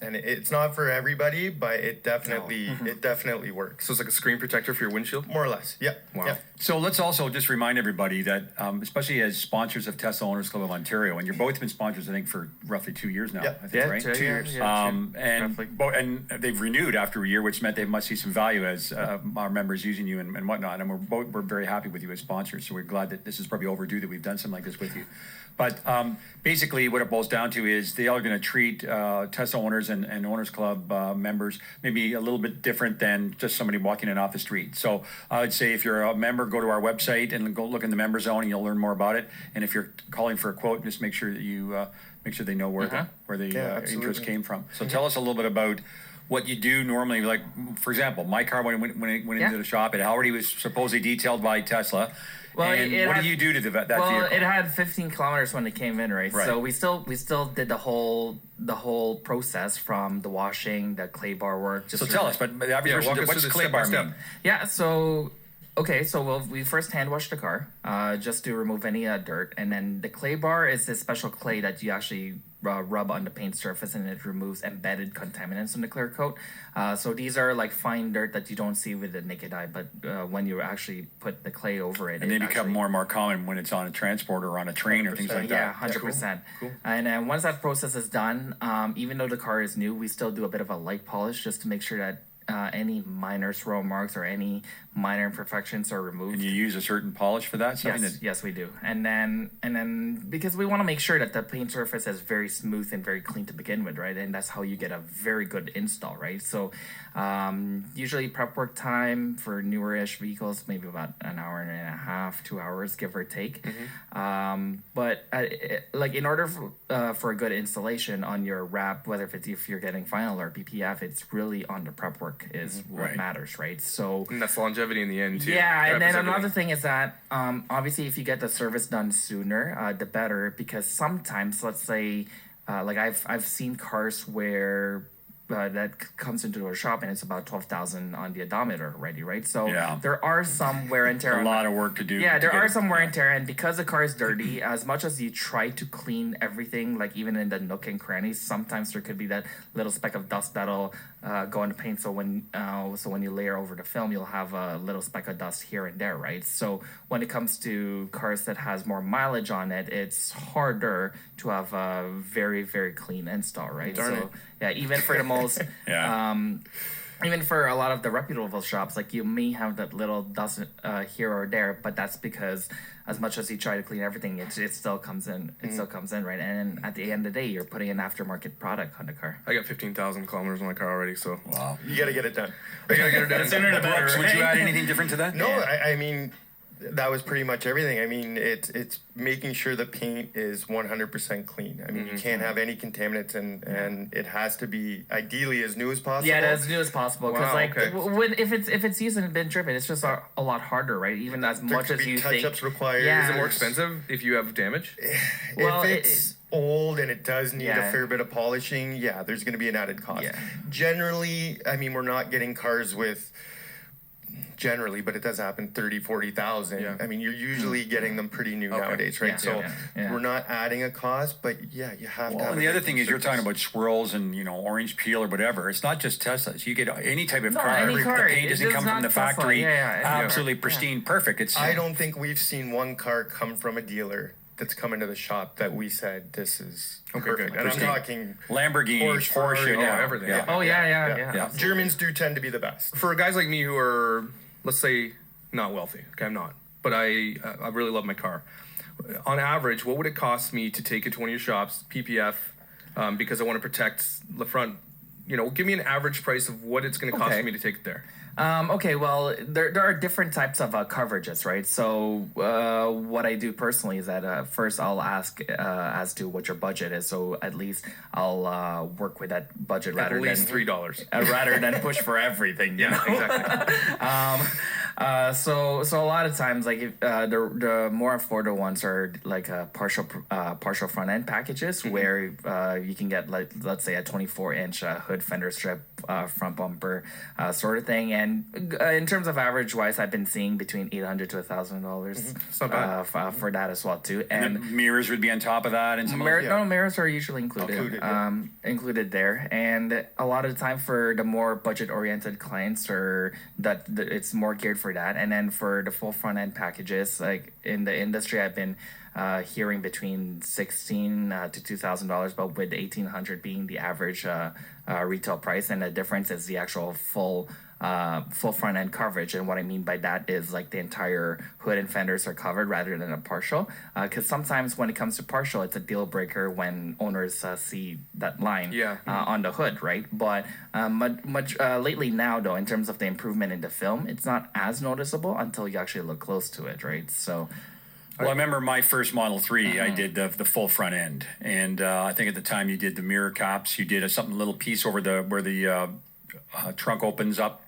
and it's not for everybody, but it definitely works. So it's like a screen protector for your windshield, more or less. Yeah. Wow. Yeah. So let's also just remind everybody that, especially as sponsors of Tesla Owners Club of Ontario, and you've both been sponsors, I think, for roughly 2 years now. I think, right? 2 years. And they've renewed after a year, which meant they must see some value as our members using you and whatnot. And we're very happy with you as sponsors. So we're glad that this is probably overdue that we've done something like this with you. But basically, what it boils down to is they are going to treat Tesla owners and Owners Club members maybe a little bit different than just somebody walking in off the street. So I would say if you're a member, go to our website and go look in the member zone, and you'll learn more about it. And if you're calling for a quote, just make sure that you make sure they know where the interest came from. So tell us a little bit about what you do normally. Like, for example, my car when it went into the shop, it already was supposedly detailed by Tesla. Well, and what do you do to that vehicle? Well, it had 15 kilometers when it came in, right? So we still did the whole process from the washing, the clay bar work. So tell us, but the average person, what's clay bar mean? Yeah, so Okay, so we first hand wash the car, just to remove any dirt, and then the clay bar is this special clay that you actually rub on the paint surface, and it removes embedded contaminants in the clear coat. So these are like fine dirt that you don't see with the naked eye, but when you actually put the clay over it, And they become more and more common when it's on a transport or on a train or things like Yeah, that. 100%. Cool. And then once that process is done, even though the car is new, we still do a bit of a light polish just to make sure that any minor swirl marks or any minor imperfections are removed. And you use a certain polish for that? Yes, we do. And then because we want to make sure that the paint surface is very smooth and very clean to begin with, right? And that's how you get a very good install, right? So usually prep work time for newer-ish vehicles, maybe about an hour and a half, 2 hours, give or take. But like in order for a good installation on your wrap, whether if you're getting vinyl or BPF, it's really on the prep work is what matters, right? So and that's longevity in the end too. Yeah, and then Prep is another everything. thing is that obviously if you get the service done sooner, the better, because sometimes, let's say, like I've seen cars where that comes into a shop and it's about 12,000 on the odometer already, right? So there are some wear and tear. A lot of work to do. Yeah, there are some wear and tear, and because the car is dirty, as much as you try to clean everything, like even in the nook and crannies, sometimes there could be that little speck of dust that'll go in the paint. So when you layer over the film, you'll have a little speck of dust here and there, right? So when it comes to cars that has more mileage on it, it's harder to have a very, very clean install, right? Darn so it. yeah, even for the most even for a lot of the reputable shops, like you may have that little dust here or there, but that's because as much as you try to clean everything, it still comes in. It still comes in, right? And at the end of the day, you're putting an aftermarket product on the car. I got 15,000 kilometers on my car already, so wow, You got to get it done. I gotta get it done. The sooner the better, Brooks, would you right? add anything different to that? No, I mean, that was pretty much everything. I mean, it's making sure the paint is 100% clean. I mean, you can't have any contaminants, and it has to be ideally as new as possible. Yeah, as new as possible. Because Wow, when if it's used and been driven, it's just a lot harder, right? Even as There much could as be you think. touch-ups required. Yeah. Is it more expensive if you have damage? Well, If it's old and it does need Yeah. a fair bit of polishing, yeah, there's going to be an added cost. Yeah. Generally, I mean, we're not getting cars with generally, but it does happen 30, 40,000. Yeah. I mean, you're usually getting them pretty new nowadays, right? Yeah, So yeah. we're not adding a cost, but yeah, you have to Well, have and a the other good thing is you're surface. talking about swirls and orange peel or whatever. It's not just Teslas. You get any type of No, car. any car. The paint It doesn't does come from not the Tesla. factory. Yeah. Absolutely pristine, perfect. It's I don't think we've seen one car come from a dealer that's come into the shop that we said this is perfect. good. And I'm Pristine. talking Lamborghini, Porsche, oh, yeah, everything. Yeah. Oh yeah. Germans do tend to be the best. For guys like me who are, let's say, not wealthy. Okay, I'm not, but I really love my car. On average, what would it cost me to take it to one of your shops, PPF, because I want to protect the front? Give me an average price of what it's going to cost Okay. me to take it there. Okay, well, there are different types of coverages, right? So what I do personally is that first I'll ask as to what your budget is, so at least I'll work with that budget rather At least than $3. rather than push for everything. You know? Exactly. So a lot of times, like the more affordable ones are like partial front end packages where you can get, like, let's say a 24-inch hood fender strip, front bumper, sort of thing. And in terms of average wise, I've been seeing between $800 to $1,000 It's not bad. for that as well too. And the mirrors would be on top of that, and some No, mirrors are usually included. Included there, and a lot of the time for the more budget-oriented clients, or that it's more geared for that. And then for the full front-end packages, like in the industry, I've been hearing between $1,600 to $2,000, but with $1,800 being the average retail price, and the difference is the actual full front end coverage. And what I mean by that is like the entire hood and fenders are covered rather than a partial, because sometimes when it comes to partial, it's a deal breaker when owners see that line on the hood, right? But much lately now, though, in terms of the improvement in the film, it's not as noticeable until you actually look close to it, right? So Well, I remember my first Model 3, I did the full front end. And I think at the time you did the mirror caps, you did a little piece over where the trunk opens up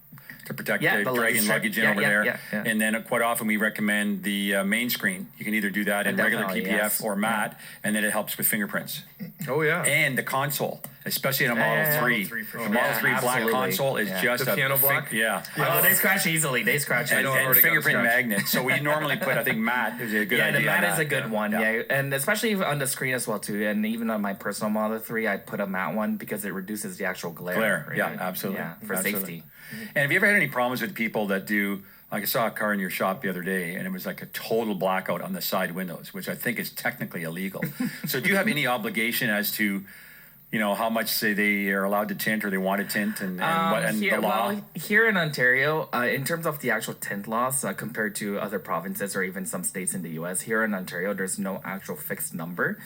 to protect the dragging luggage in over there. And then quite often we recommend the main screen. You can either do that in regular PPF or matte, and then it helps with fingerprints. Oh, yeah. And the console. especially in a Model 3. The Model 3 black absolutely. console is just The a piano black? Oh, they scratch easily. They scratch and, easily. and fingerprint magnet. So we normally put, I think, matte is a good idea. The matte on is that. a good one. Yeah. And especially on the screen as well too. And even on my personal Model 3, I put a matte one because it reduces the actual glare. Glare, yeah, absolutely. Yeah, for Absolutely. safety. And have you ever had any problems with people that do? Like I saw a car in your shop the other day, and it was like a total blackout on the side windows, which I think is technically illegal. So, do you have any obligation as to, how much say they are allowed to tint or they want to tint, and here, the law? Well, here in Ontario, in terms of the actual tint laws, compared to other provinces or even some states in the U.S., here in Ontario, there's no actual fixed number.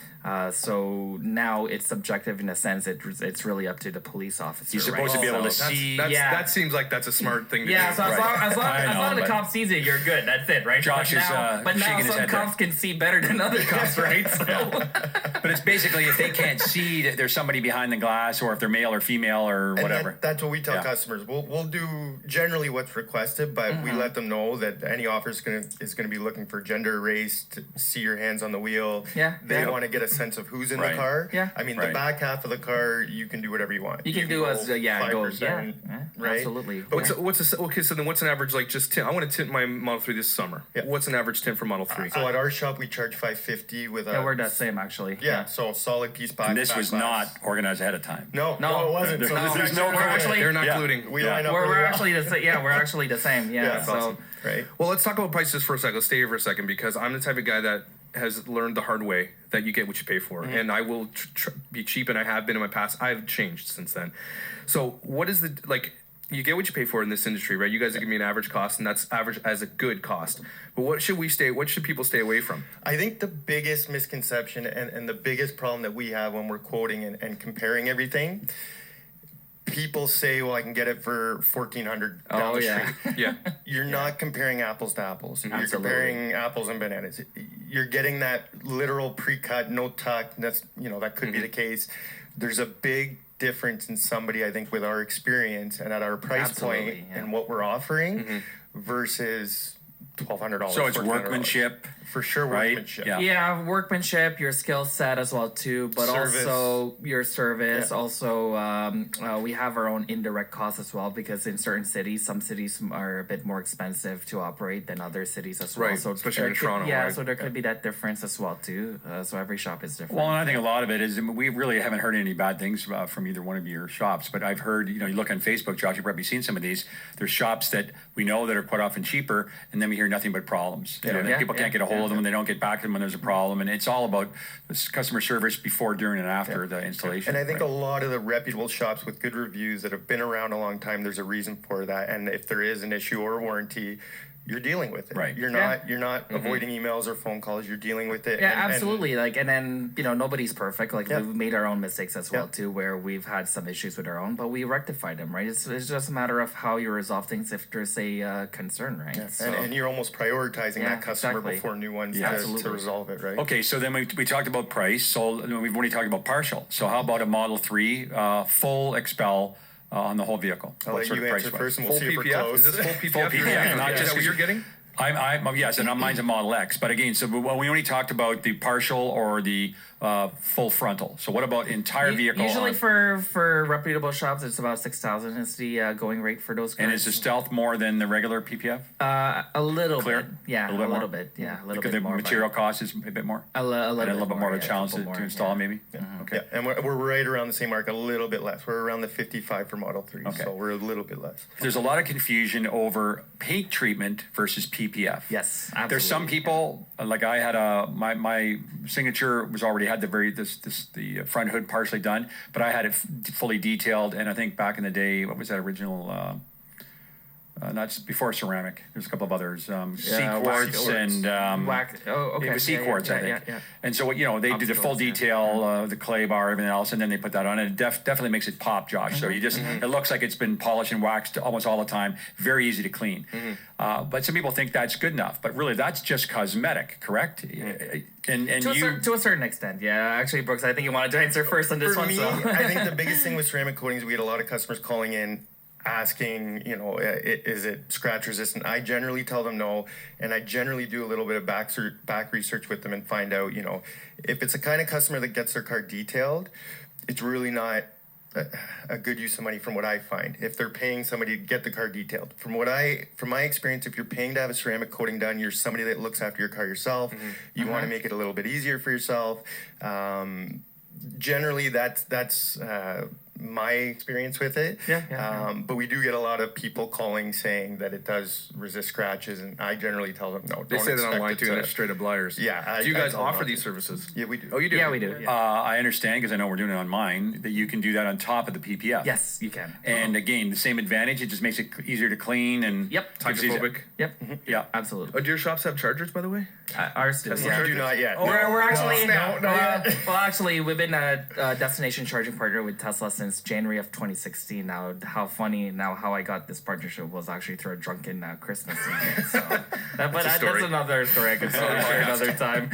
So now it's subjective in a sense. It's really up to the police officer. You're supposed to be able to see. That seems like that's a smart thing to do. Yeah, so as long as the cop sees it, you're good. That's it, right? Josh is but now shaking his some head cops can see better than other cops, right? So. But it's basically if they can't see that there's somebody behind the glass, or if they're male or female or whatever. That's what we tell customers. We'll do generally what's requested, but we let them know that any offer is gonna be looking for gender, race, to see your hands on the wheel. They want to get a sense of who's in the car. I mean, the back half of the car, you can do whatever you want. You can do as 5%, right? Absolutely. Okay, so then what's an average like just tint? I want to tint my Model 3 this summer. What's an average tint for Model 3? So at our shop, we charge $550 with we're the same actually. So solid piece back. And this was not organized ahead of time. No, it wasn't. So there's no. They're not including. We line up. We're actually the same. Yeah, we're actually the same. Yeah. So. Awesome. Right. Well, let's talk about prices for a second. Let's stay here for a second because I'm the type of guy that has learned the hard way that you get what you pay for, and I will be cheap, and I have been in my past. I've changed since then. So, what is you get what you pay for in this industry, right? You guys are giving me an average cost, and that's average as a good cost. But what should people stay away from? I think the biggest misconception and the biggest problem that we have when we're quoting and comparing everything, people say, well, I can get it for $1,400 down the street. You're not comparing apples to apples. Absolutely. You're comparing apples and bananas. You're getting that literal pre-cut, no tuck. That could be the case. There's a big difference in somebody, I think, with our experience and at our price point and what we're offering versus $1,200. So it's workmanship. For sure, right? Workmanship. Yeah, workmanship, your skill set as well too, but also your service. Also, we have our own indirect costs as well because in certain cities, some cities are a bit more expensive to operate than other cities as well. Right, So especially in Toronto. Yeah, right? so there could be that difference as well too. So every shop is different. Well, and I think a lot of it is we really haven't heard any bad things from either one of your shops. But I've heard, you look on Facebook, Josh, you've probably seen some of these. There's shops that we know that are quite often cheaper, and then we hear nothing but problems. People can't get a hold of them, and they don't get back to them when there's a problem. And it's all about customer service before, during, and after the installation. And I think a lot of the reputable shops with good reviews that have been around a long time, there's a reason for that. And if there is an issue or a warranty, you're dealing with it. Right. You're not avoiding emails or phone calls. You're dealing with it. Yeah, absolutely. And then nobody's perfect. We've made our own mistakes as well too, where we've had some issues with our own, but we rectify them. Right. It's just a matter of how you resolve things if there's a concern. Right. Yeah. So, and you're almost prioritizing that customer before new ones to resolve it. Right. Okay. So then we talked about price. So we've only talked about partial. So how about a Model 3 full expel? On the whole vehicle. I'll let you answer first, and we'll see if we're close. Is this full PPF? Full PPF, not just what you're getting. Yes, and mine's a Model X. But again, so we only talked about the partial or the full frontal. So what about entire vehicle? Usually for reputable shops, it's about $6,000 is the going rate for those cars. And is the Stealth more than the regular PPF? A little Clear? bit. Yeah, a little bit. Yeah, a little because bit more. The material cost is a bit more? A little bit more of a challenge to install, maybe? Okay. Yeah, and we're right around the same mark, a little bit less. We're around the 55 for Model 3, so we're a little bit less. There's a lot of confusion over paint treatment versus PPF. Yes, absolutely. There's some people, like I had my signature was already had the front hood partially done, but I had it fully detailed, and I think back in the day, what was that original? Not before ceramic. There's a couple of others. C-quartz and it was C-quartz, I think. Yeah. And so they do the full detail, the clay bar, everything else, and then they put that on, and it definitely makes it pop, Josh. So you just it looks like it's been polished and waxed almost all the time. Very easy to clean. But some people think that's good enough, but really that's just cosmetic, correct? And to a certain extent, yeah. Actually, Brooks, I think you wanted to answer first on this For one. me, So. I think the biggest thing with ceramic coatings, we had a lot of customers calling in asking, is it scratch resistant? I generally tell them no, and I generally do a little bit of back research with them and find out, if it's a kind of customer that gets their car detailed, it's really not a good use of money from what I find. If they're paying somebody to get the car detailed, from my experience, if you're paying to have a ceramic coating done, you're somebody that looks after your car yourself. You want to make it a little bit easier for yourself. Generally, that's my experience with it. But we do get a lot of people calling saying that it does resist scratches, and I generally tell them no. They say that online too, and they're straight up liars. Yeah. Do you guys offer these services? Yeah, we do. Oh, you do? Yeah, we do. Yeah. I understand because I know we're doing it on mine that you can do that on top of the PPF. Yes, you can. And again, the same advantage. It just makes it easier to clean and Hydrophobic. Yep. Yeah, absolutely. Do your shops have chargers, by the way? Ours do. We do not yet. We're actually no. well, actually, we've been a destination charging partner with Tesla since January of 2016. Now, how I got this partnership was actually through a drunken Christmas Eve. So, that's another story I could tell you another time.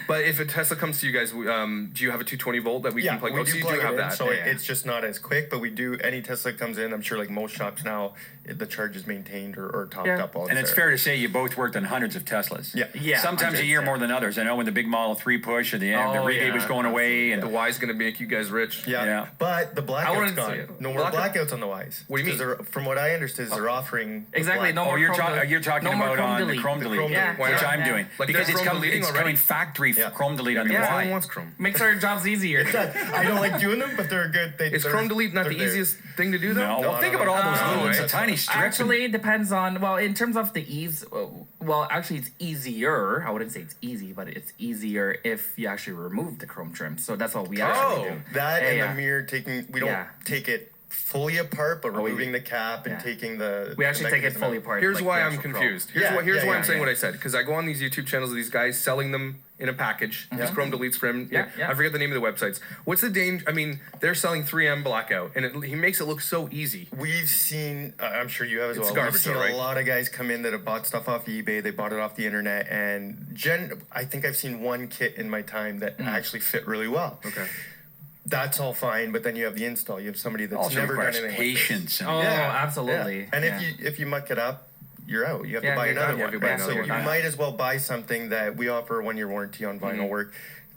But if a Tesla comes to you guys, do you have a 220 volt that we can plug? We So do you plug do it have in, that. so it's just not as quick, but we do. Any Tesla comes in, I'm sure like most shops now, the charge is maintained or topped up. And it's fair to say you both worked on hundreds of Teslas. Yeah. Sometimes a year more than others. I know when the big Model 3 push or the rebate was going away, and the Y is going to make you guys rich. Yeah. But the blackout's gone. No more blackouts on the Ys. What do you mean? From what I understand, is they're offering exactly. No more. You're talking about on the Chrome Delete, which I'm doing because it's coming factory Chrome Delete on the Y. Everyone wants Chrome. Makes our jobs easier. I don't like doing them, but they're good. Is Chrome Delete not the easiest thing to do though? No. Think about all those little. It's a tiny strip. Actually, it depends on. Well, in terms of the ease. Well, actually, it's easier. I wouldn't say it's easy, but it's easier if you actually remove the chrome trim. So that's what we actually do. That and the mirror taking. We don't take it fully apart, but removing the cap and taking the. We actually take it fully apart. Here's why I'm confused. Here's why I'm saying what I said, because I go on these YouTube channels of these guys selling them in a package. This Chrome Deletes from. I forget the name of the websites. What's the danger? I mean, they're selling 3M blackout, and he makes it look so easy. We've seen. I'm sure you have as well. Garbage, we've seen a lot of guys come in that have bought stuff off eBay. They bought it off the internet, and I think I've seen one kit in my time that actually fit really well. Okay. That's all fine, but then you have the install. You have somebody that's never done anything. Patience. Absolutely. And if you muck it up, you're out. You have to buy another one. So you might as well buy something that we offer a 1-year warranty on vinyl work.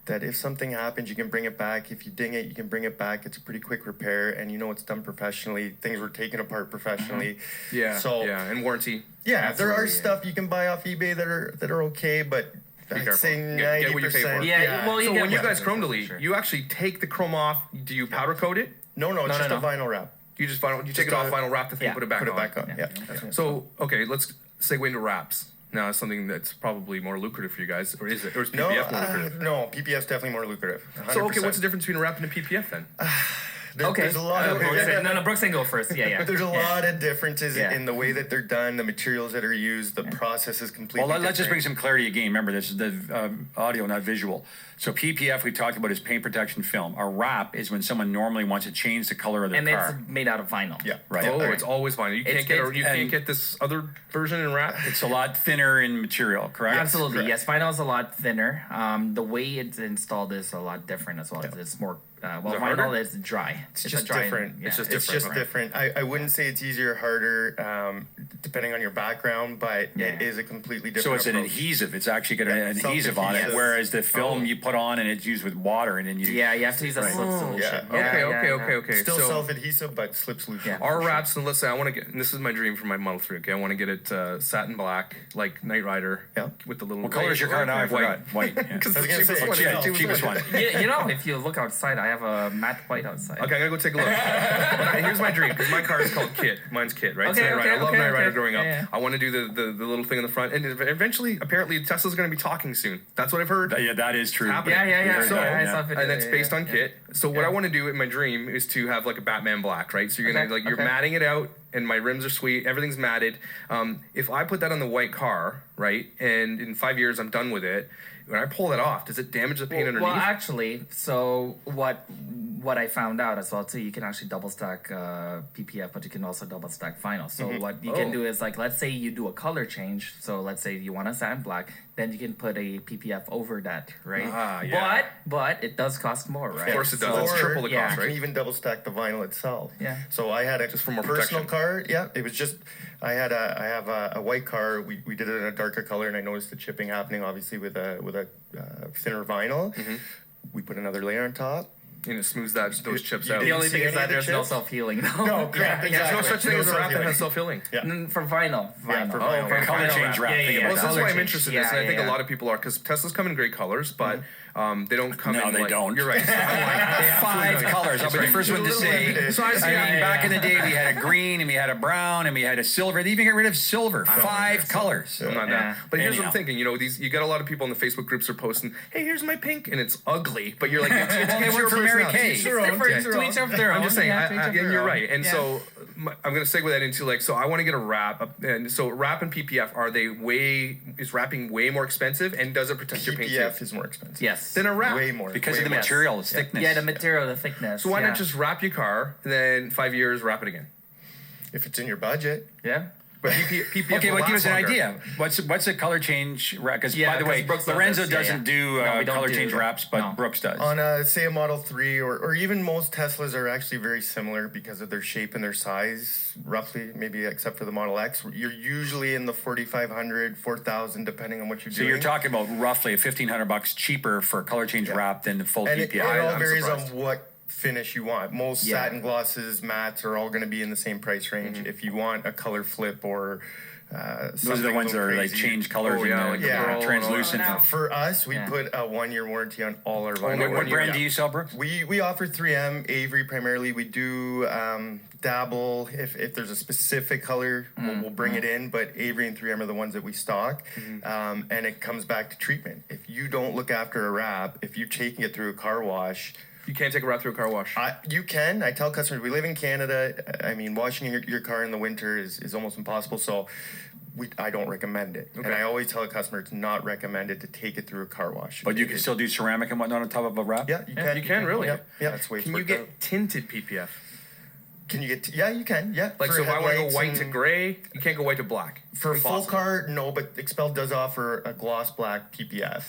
That if something happens, you can bring it back. If you ding it, you can bring it back. It's a pretty quick repair, and you know it's done professionally. Things were taken apart professionally. And warranty. Yeah, there are stuff you can buy off eBay that are okay, but I'd say 90%. Get what you pay for. So when you guys Chrome Delete, you actually take the chrome off. Do you powder coat it? No, it's just a vinyl wrap. You just take it off, vinyl wrap the thing, put it back on. Yeah. So let's segue into wraps. Now, it's something that's probably more lucrative for you guys, or is it? Or is PPF more lucrative? No, PPF's definitely more lucrative. 100%. So, what's the difference between a wrap and a PPF then? There's a lot of Brooks can go first. There's a lot of differences in the way that they're done, the materials that are used, the process is completely different. Let's just bring some clarity again. Remember, this is the audio, not visual. So PPF, we talked about, is paint protection film. A wrap is when someone normally wants to change the color of their car. And it's made out of vinyl. Yeah, right. Oh, it's always vinyl. You can't get this other version in wrap. It's a lot thinner in material, correct? Absolutely, correct. yes. Vinyl is a lot thinner. The way it's installed is a lot different as well. It's more. Vinyl is dry. It's just different. Yeah. It's just different. I wouldn't say it's easier or harder, depending on your background, but it is a completely different. So it's an adhesive. It's actually got an adhesive on it, whereas the film you put on and it's used with water, and then you. Yeah, you have to use a slip solution. Okay. Still self-adhesive, but slip solution. Our wraps, and let's say I want to get. And this is my dream for my Model 3. Okay, I want to get it satin black, like Knight Rider. Yeah. With the little. What color is your car now? I forgot. White. Because the cheapest one. You know, if you look outside, I have a matte white outside. Okay, I'm gonna go take a look. Here's my dream, because my car is called Kit. Mine's Kit, right? I love Knight Rider growing up. I want to do the little thing in the front, and eventually, apparently, Tesla's gonna be talking soon. That's what I've heard. Yeah, that is true. And it's based on Kit. So what I want to do in my dream is to have like a Batman black, right? So you're gonna you're matting it out, and my rims are sweet. Everything's matted. If I put that on the white car, right, and in 5 years I'm done with it, when I pull that off, does it damage the paint underneath? Well, actually, so what I found out as well too, you can actually double stack PPF, but you can also double stack vinyl. So what you can do is, like, let's say you do a color change. So let's say you want a satin black, then you can put a PPF over that, right? But it does cost more, right? Of course it does. It's triple the cost, right? You can even double stack the vinyl itself. Yeah. So I had a just for more personal protection. car. Yeah, it was just I have a white car. We did it in a darker color, and I noticed the chipping happening, obviously with a thinner vinyl. We put another layer on top. And it smooths those chips out. The only thing is that there's no chips? self-healing though. No, correct. There's no such thing as a wrap that self-healing. has self-healing. For vinyl. Yeah, for Oh, vinyl. for Color vinyl change wrap. Think Yeah, about Well, that. this is why I'm color interested in change. this, and I think Yeah, a lot of people are, because Teslas come in great colors, but they don't come No, in they like, don't. You're right. Five colors. I'll be the first one to say. So I see- I mean, back in the day, we had a green and we had a brown and we had a silver. They even got rid of silver. Five colors. I'm not down. But here's what Anyhow. I'm thinking. You got a lot of people in the Facebook groups are posting, "Hey, here's my pink," and it's ugly. But you're like, it's Well, they your work for Mary personality. Kay. It's your own. different. Yeah. To each of their I'm own. just saying, Yeah, to each of and their you're own. right. And Yeah. so I'm going to segue that into so I want to get a wrap. And so wrap and PPF, is wrapping way more expensive, and does it protect your paint too? PPF is more expensive. Yes. Than a wrap. Way more. Because way of the more. material, its thickness. Yeah, the material, the thickness. So why yeah. not just wrap your car, and then 5 years wrap it again? If it's in your budget. Yeah. But PPF Okay, will well, give last us an longer. idea. What's a color change wrap? Because Yeah, by the way, 'cause Brooks does Lorenzo this. Yeah, doesn't yeah. do No, we don't color do change that. wraps, but No. Brooks does. On a say a Model 3 or even most Teslas are actually very similar because of their shape and their size, roughly, maybe except for the Model X. You're usually in the 4,500, 4,000, depending on what you're So doing. you're talking about roughly $1,500 cheaper for a color change wrap than the full and it PPF. all I'm varies surprised. on what finish you want. Most Yeah. satin glosses, mattes are all going to be in the same price range. Mm-hmm. If you want a color flip or Those are the ones that are like change colors and like the pearl and all translucent. that. For us, we Yeah. put a 1-year warranty on all our vinyl. What brand do you sell, Brooks? We offer 3M, Avery primarily. We do dabble if there's a specific color, we'll bring it in. But Avery and 3M are the ones that we stock, and it comes back to treatment. If you don't look after a wrap, if you're taking it through a car wash. You can't take a wrap through a car wash. You can. I tell customers we live in Canada. I mean, washing your car in the winter is almost impossible. So. I don't recommend it, and I always tell a customer it's not recommended to take it through a car wash. But you can still do ceramic and whatnot on top of a wrap? Yeah, you can. You can really. Yeah, that's way. Can you get tinted PPF? Can you get? Yeah, you can. Yeah. Like, For so if I want to go headlights white to and- gray, you can't go white to black. For a full Impossible. car, no, but Expel does offer a gloss black PPF.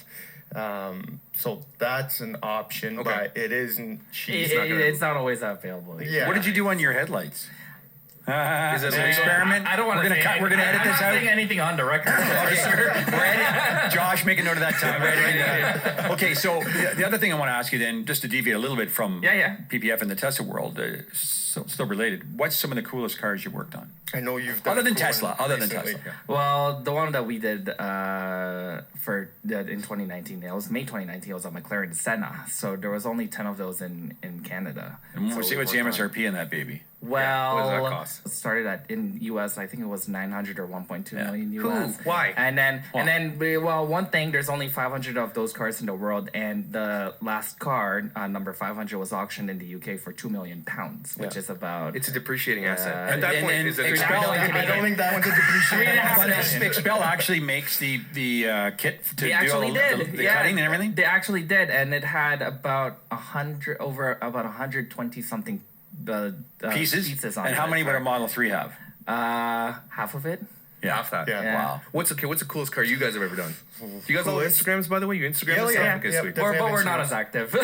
So that's an option, Okay. but it isn't cheap. It's not always available. Yeah. What did you do on your headlights? Is it an legal? experiment? I don't want to. We're gonna edit this I'm out. not saying anything on the record. We're editing. Josh, make a note of that time. We're editing that. Okay, so the other thing I want to ask you then, just to deviate a little bit from PPF and the Tesla world, still related. What's some of the coolest cars you worked on? I know you've done Other than a cool Tesla. one Other than recently. Tesla. Well, the one that we did in 2019, it was May 2019. It was a McLaren Senna. So there was only 10 of those in Canada. And So what's we the worked on- MSRP in that baby? Well, what does that cost? it started at in US. I think it was 900 or 1.2 million US. Why? And then one thing. There's only 500 of those cars in the world, and the last car, number 500, was auctioned in the UK for £2 million, which is about. It's a depreciating asset. At that And- point, and is it Expel- I don't think that one's a depreciating asset. Expel actually makes the kit to They do actually all did. the cutting and everything? They actually did, and it had about 120 something Pieces? on And it. how many would a Model 3 have? Half of it. Half that? Yeah. Wow. What's the coolest car you guys have ever done? Do you guys all Coolest? Instagrams, by the way? You Instagram Yeah, this yeah, stuff? Okay, yeah. sweet. Definitely But have we're not Instagram. as active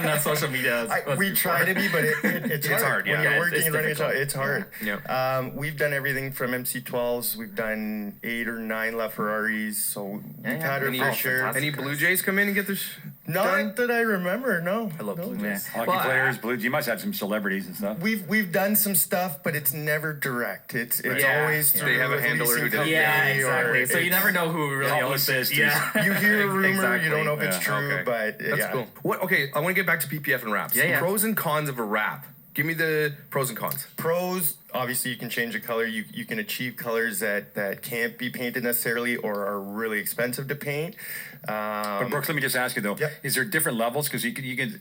on social media. as We try to be, but it's hard. yeah. When Yeah, you're working it's and running a job, difficult. it's hard. Yeah. We've done everything from MC12s. We've done 8 or 9 LaFerraris. So we've had our Any, fair share. fantastic. any Blue Jays come in and get this done? Not that I remember. No. I love no. Blue Jays. Hockey Well, players, Blues. You must have some celebrities and stuff. We've done some stuff, but it's never direct. It's Yeah. always Yeah. through They have a a handler leasing who does company Yeah, or exactly. So you it's- never know who really Couple owns it. assistants. Yeah. You hear a rumor, Exactly. you don't know if it's Yeah. true, Okay. but That's yeah. cool. What? Okay, I want to get back to PPF and wraps. Yeah. Pros and cons of a wrap. Give me the pros and cons. Pros, obviously you can change the color. You can achieve colors that can't be painted necessarily or are really expensive to paint. But Brooks, let me just ask you though: Is there different levels? Because you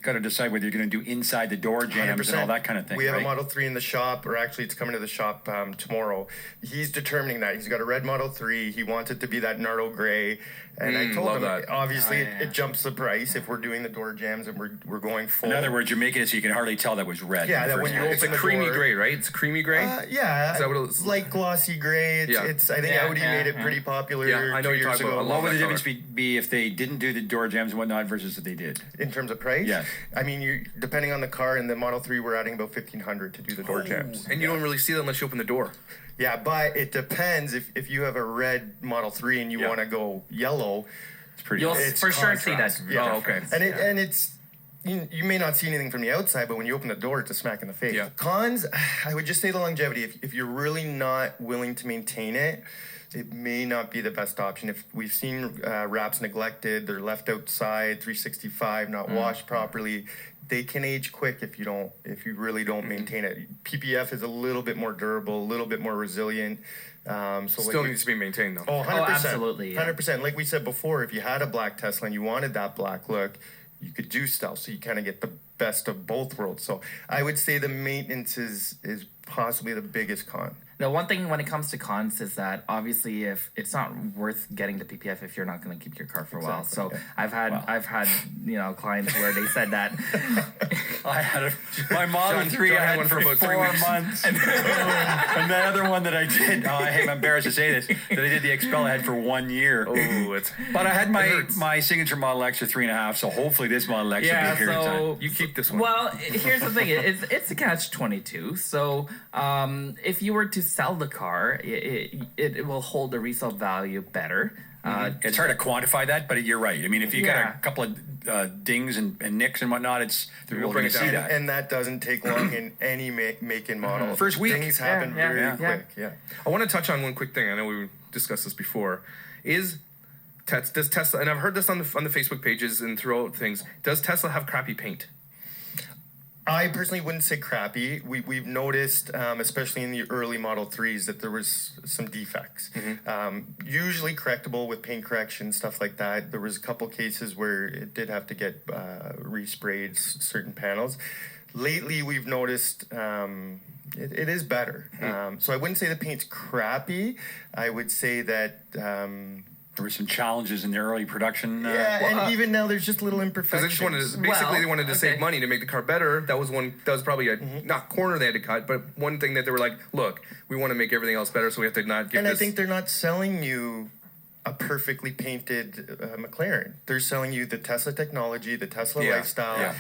got to decide whether you're going to do inside the door jams and all that kind of thing. We have right? a Model 3 in the shop, or actually it's coming to the shop tomorrow. He's determining that. He's got a red Model 3. He wants it to be that Nardo gray. And I told love him, that. obviously, it jumps the price if we're doing the door jams and we're going full. In other words, you're making it so you can hardly tell that was red. Yeah, that when you It's a open the creamy door- gray, right? It's creamy gray. Yeah, Is that what it's light glossy gray. It's, Yeah. it's I think Yeah, Audi yeah, made it yeah. pretty popular. Yeah, I know 2 you're years talking ago. about. What would the that difference be if they didn't do the door jams and whatnot versus if they did? In terms of price? Yes. I mean, you depending on the car, in the Model 3, we're adding about $1,500 to do the door jams. And you don't really see that unless you open the door. Yeah, but it depends. If you have a red Model 3 and you Yeah. want to go yellow, It's pretty. You'll It's for sure see that. contrast. Yeah. Oh, okay. and it's you may not see anything from the outside, but when you open the door, it's a smack in the face. Yeah. Cons, I would just say the longevity. If you're really not willing to maintain it, it may not be the best option. If we've seen wraps neglected, they're left outside, 365, not washed properly, they can age quick if you really don't maintain it. PPF is a little bit more durable, a little bit more resilient. Still needs to be maintained though. Oh, 100%. Absolutely. Yeah. 100%. Like we said before, if you had a black Tesla and you wanted that black look, you could do stealth, so you kind of get the best of both worlds. So I would say the maintenance is possibly the biggest con. The one thing when it comes to cons is that obviously if it's not worth getting the PPF if you're not going to keep your car for a while. So yeah. I've had clients where they said that I had my Model 3 I had one for about 4 months. And the other one that I did, I'm embarrassed to say this, that I did the Expel I had for 1 year. But I had my signature Model X for 3.5, so hopefully this Model X will be a period of time. You keep this one. Well, here's the thing. It's a catch-22. So if you were to sell the car, it will hold the resale value better. It's hard to quantify that, but you're right. I mean, if you got a couple of dings and nicks and whatnot, they're going to see that. And that doesn't take long in any make and model. First week. Things happen very quick. Yeah. I want to touch on one quick thing. I know we discussed this before. Does Tesla, and I've heard this on the Facebook pages and throughout things, does Tesla have crappy paint? I personally wouldn't say crappy. We've noticed, especially in the early Model 3s, that there was some defects. Usually correctable with paint correction, stuff like that. There was a couple cases where it did have to get resprayed certain panels. Lately, we've noticed it is better. So I wouldn't say the paint's crappy. I would say that... there were some challenges in the early production. And even now there's just little imperfections. Because they just wanted they wanted to save money to make the car better. That was probably a not corner they had to cut, but one thing that they were like, look, we want to make everything else better, so we have to not give. And I think they're not selling you a perfectly painted McLaren. They're selling you the Tesla technology, the Tesla lifestyle. Yeah.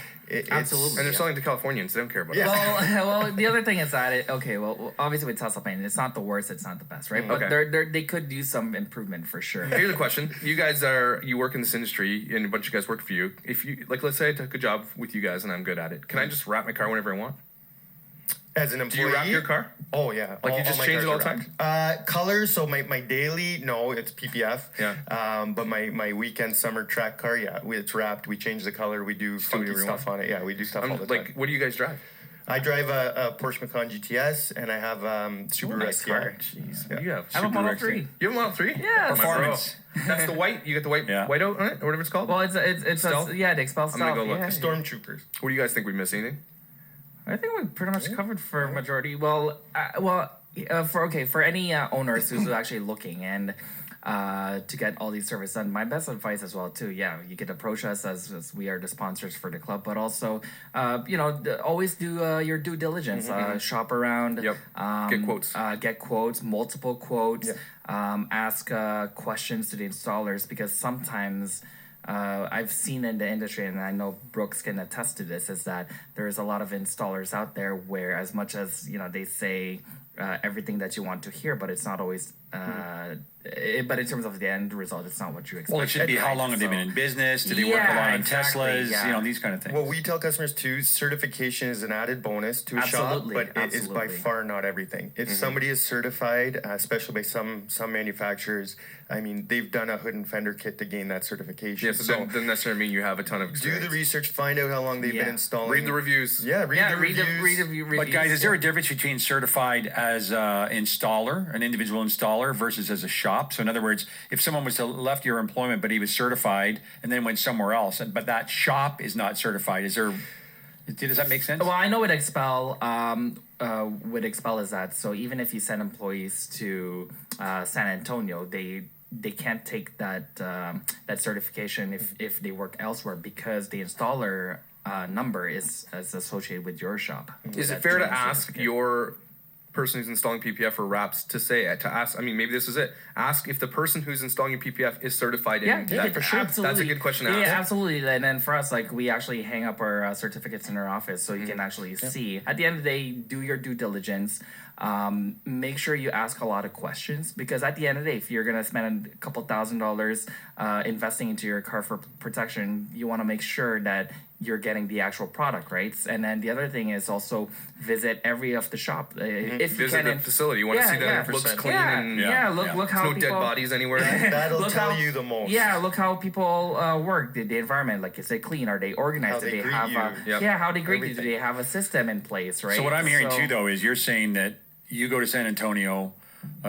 Absolutely. And they're selling to Californians. They don't care about it. Well, the other thing is that obviously with Tesla paint, it's not the worst, it's not the best, right? But they could do some improvement for sure. Here's a question: you guys you work in this industry, and a bunch of guys work for you. If you let's say I took a job with you guys and I'm good at it, can I just wrap my car whenever I want? As an employee, do you wrap your car? Oh yeah, you just change it all the time. Colors. So my daily, no, it's PPF. Yeah. But my weekend summer track car, it's wrapped. We change the color. We do funky stuff on it. Yeah, we do stuff all the time. What do you guys drive? I drive a Porsche Macan GTS, and I have Subaru nice STR. car. Jeez, yeah. You have I have a Model 3. You have a Model 3? Yeah, performance. That's the white. You got the white whiteout on it, or whatever it's called. Well, it's the Expel I'm gonna go look. Stormtroopers. What do you guys think? We miss anything? I think we pretty much covered for majority. For any owners who's actually looking and to get all these services done, my best advice as well too. Yeah, you could approach us as we are the sponsors for the club, but also always do your due diligence. Shop around. Yep. Get quotes. Multiple quotes. Yep. Ask questions to the installers because sometimes. I've seen in the industry, and I know Brooks can attest to this, is that there's a lot of installers out there where as much as, they say everything that you want to hear, but it's not always, but in terms of the end result, it's not what you expect. Well, it should be how long have they been in business? Do they work a lot on Teslas? These kind of things. What we tell customers too, certification is an added bonus to a shop, but it is by far not everything. If somebody is certified, especially by some manufacturers, I mean, they've done a hood and fender kit to gain that certification. Yeah, so that doesn't necessarily mean you have a ton of experience. Do the research, find out how long they've been installing. Read the reviews. Yeah, read the reviews. But guys, is there a difference between certified as an installer, an individual installer, versus as a shop? So in other words, if someone was to left your employment, but he was certified and then went somewhere else, but that shop is not certified, does that make sense? Well, I know with Expel is that, so even if you send employees to San Antonio, they can't take that certification if they work elsewhere because the installer number is associated with your shop. Is it fair to ask your person who's installing PPF or wraps to ask? I mean, maybe this is it. Ask if the person who's installing your PPF is certified in that for sure. Absolutely. That's a good question to ask. Yeah, absolutely. And then for us, we actually hang up our certificates in our office so you can actually see. At the end of the day, do your due diligence. Make sure you ask a lot of questions because at the end of the day, if you're gonna spend a couple $1,000s investing into your car for protection, you want to make sure that you're getting the actual product, right? And then the other thing is also visit every of the shop. If you Visit can, the facility. You want to see that it looks clean and look how no people, dead bodies anywhere. That'll look tell how- you the most. Yeah, look how people work. The environment, like, is it clean? Are they organized? How Do they they greet have you. how they greet you? Everything. Do they have a system in place, right? So what I'm hearing too, though, is you're saying that you go to San Antonio,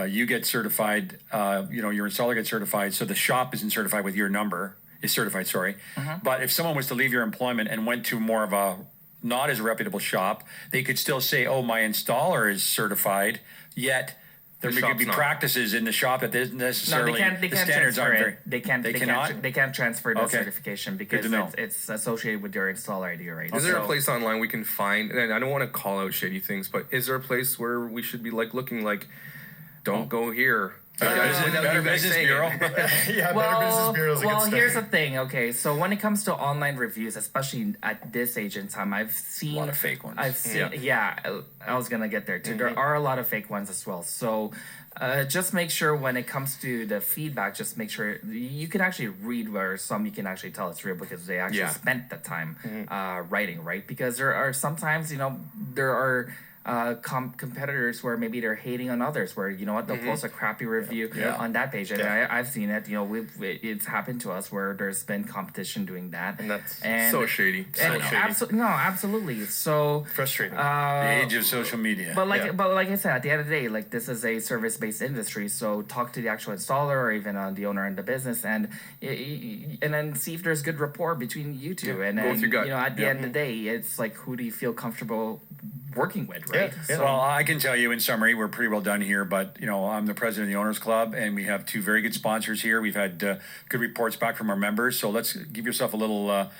you get certified, your installer gets certified, so the shop isn't certified with your number, is certified, sorry. But if someone was to leave your employment and went to more of a not as reputable shop, they could still say, oh, my installer is certified, yet there The could shop's be not. practices in the shop that isn't No, necessarily, they can't. They the can't standards transfer aren't it. very, They cannot? They can't transfer the Okay. certification because to know. it's associated with your installer ID, right? Is there a So- place online we can find? And I don't want to call out shady things, but is there a place where we should be like looking like, don't go here? Better Business Bureau. Yeah, Better Business Bureau is a good well, start. here's the thing. Okay, so when it comes to online reviews, especially at this age in time, I've seen A lot of fake ones. I've seen, I was gonna get there too. There are a lot of fake ones as well. So. Just make sure when it comes to the feedback, just make sure you can actually read where some you can actually tell it's real because they actually spent the time writing, right? Because there are sometimes, there are competitors where maybe they're hating on others, where they'll post a crappy review on that page, and I've seen it. It's happened to us where there's been competition doing that, And that's so shady. So shady. Absolutely. So frustrating. The age of social media. but like I said, at the end of the day, like, this is a service-based industry. So talk to the actual installer or even the owner in the business, and then see if there's good rapport between you two. And Go then with your gut. at the end of the day, it's like, who do you feel comfortable working with, right? Yeah. Well, I can tell you in summary, we're pretty well done here, but I'm the president of the Owners Club, and we have two very good sponsors here. We've had good reports back from our members, so let's give yourself a little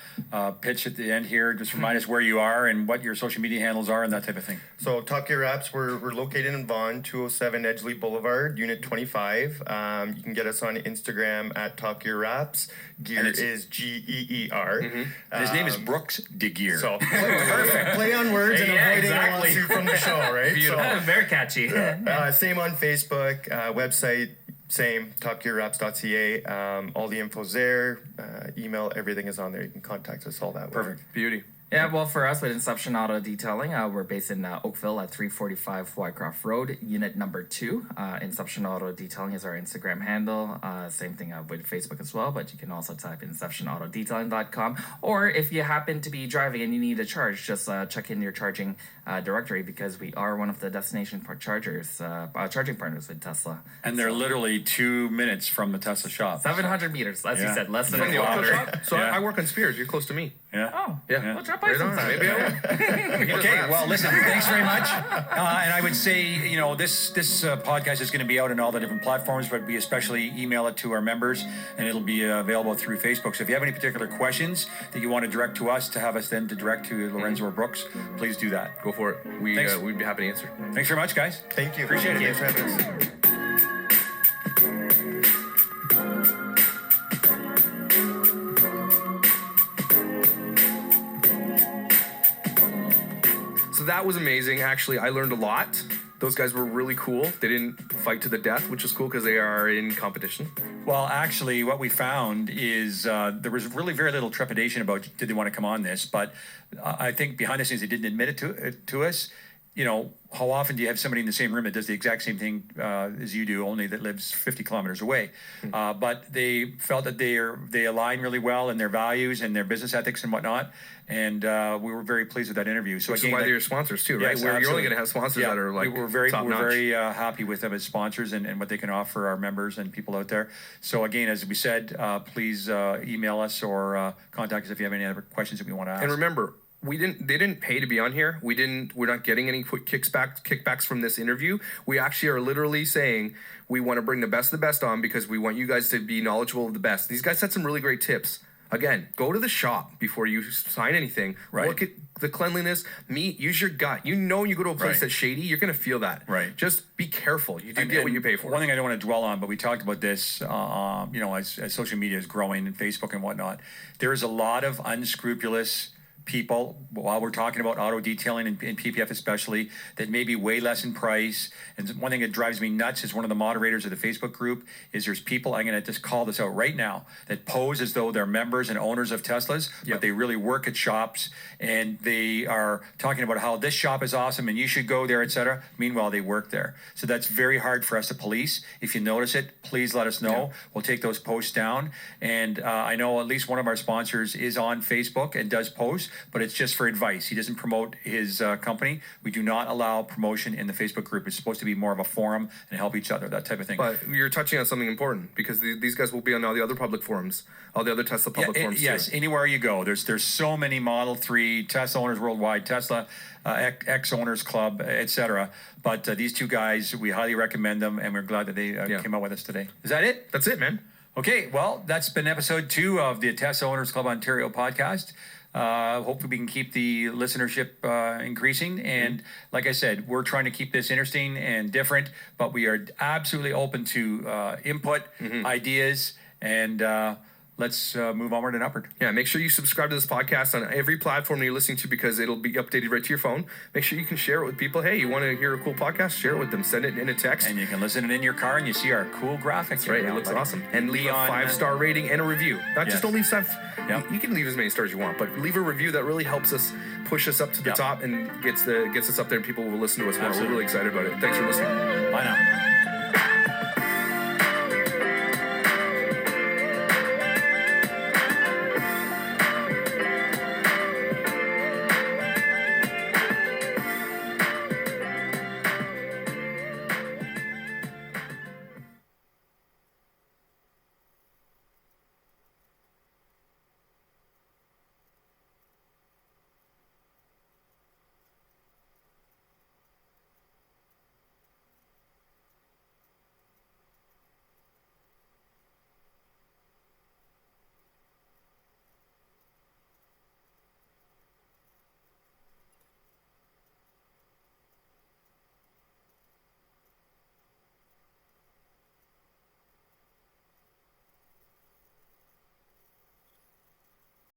pitch at the end here. Just remind us where you are and what your social media handles are and that type of thing. So Top Gear Wraps, we're located in Vaughan, 207 Edgeley Boulevard, Unit 25. You can get us on Instagram at Top Gear Wraps. Gear is Geer. And his name is Brooks DeGear. So perfect. Play on words and avoiding a lawsuit from the show, right? So, very catchy. same on Facebook, website, same, topgearwraps.ca. All the info's there. Email, everything is on there. You can contact us all that way. Perfect. Beauty. Yeah, well, for us with Inception Auto Detailing, we're based in Oakville at 345 Wycroft Road, unit number 2. Inception Auto Detailing is our Instagram handle. Same thing with Facebook as well, but you can also type inceptionautodetailing.com. Or if you happen to be driving and you need a charge, just check in your charging directory, because we are one of the destination charging partners with Tesla. And they're literally 2 minutes from the Tesla shop. 700 meters, as you said, less than From a the auto kilometer. shop? So I work on Spears. You're close to me. Yeah. Oh, Yeah. We'll drop by Right on. sometime. Maybe I will. Okay, well, listen, thanks very much. And I would say, this podcast is going to be out on all the different platforms, but we especially email it to our members, and it'll be available through Facebook. So if you have any particular questions that you want to direct to us, to have us then to direct to Lorenzo or Brooks, please do that. Go for it. We'd be happy to answer. Thanks very much, guys. Thank you. Appreciate it. Thanks for having us. So that was amazing. Actually, I learned a lot. Those guys were really cool. They didn't fight to the death, which is cool because they are in competition. Well, actually, what we found is there was really very little trepidation about did they want to come on this, but I think behind the scenes they didn't admit it to us. How often do you have somebody in the same room that does the exact same thing as you do, only that lives 50 kilometers away? But they felt that they align really well in their values and their business ethics and whatnot, and we were very pleased with that interview. So Which again, is why they're your sponsors too, right? Yes, You're only absolutely. going to have sponsors that are like we're very top-notch. happy with them as sponsors and what they can offer our members and people out there. So again, as we said, please email us or contact us if you have any other questions that we want to ask. And remember, they didn't pay to be on here. We're not getting any quick kickbacks from this interview. We actually are literally saying we want to bring the best of the best on because we want you guys to be knowledgeable of the best. These guys had some really great tips. Again, go to the shop before you sign anything. Right. Look at the cleanliness. Use your gut. You go to a place Right. that's shady, you're going to feel that. Right. Just be careful. You do get what you pay for. One thing I don't want to dwell on, but we talked about this, as social media is growing and Facebook and whatnot, there is a lot of unscrupulous people, while we're talking about auto detailing and PPF especially, that may be way less in price. And one thing that drives me nuts is one of the moderators of the Facebook group is there's people, I'm going to just call this out right now, that pose as though they're members and owners of Teslas, but they really work at shops, and they are talking about how this shop is awesome and you should go there, etc. Meanwhile, they work there. So that's very hard for us to police. If you notice it, please let us know. We'll take those posts down. And I know at least one of our sponsors is on Facebook and does post, but it's just for advice. He doesn't promote his company. We do not allow promotion in the Facebook group. It's supposed to be more of a forum and help each other, that type of thing. But you're touching on something important, because these guys will be on all the other public forums, all the other Tesla public forums yes, too. anywhere you go. There's so many Model 3, Tesla owners worldwide, Tesla ex-owners club, etc. But these two guys, we highly recommend them, and we're glad that they came out with us today. Is that it? That's it, man. Okay, well, that's been episode 2 of the Tesla Owners Club Ontario podcast. Hopefully we can keep the listenership increasing. And like I said, we're trying to keep this interesting and different, but we are absolutely open to input, ideas, and let's move onward and upward. Yeah, make sure you subscribe to this podcast on every platform that you're listening to, because it'll be updated right to your phone. Make sure you can share it with people. Hey, you want to hear a cool podcast? Share it with them. Send it in a text. And you can listen it in your car, and you see our cool graphics. That's right. It looks awesome. And leave a 5-star rating and a review. Not just don't leave stuff. You can leave as many stars as you want, but leave a review. That really helps us push us up to the top and gets us up there, and people will listen to us more. We're really excited about it. Thanks for listening. Bye now.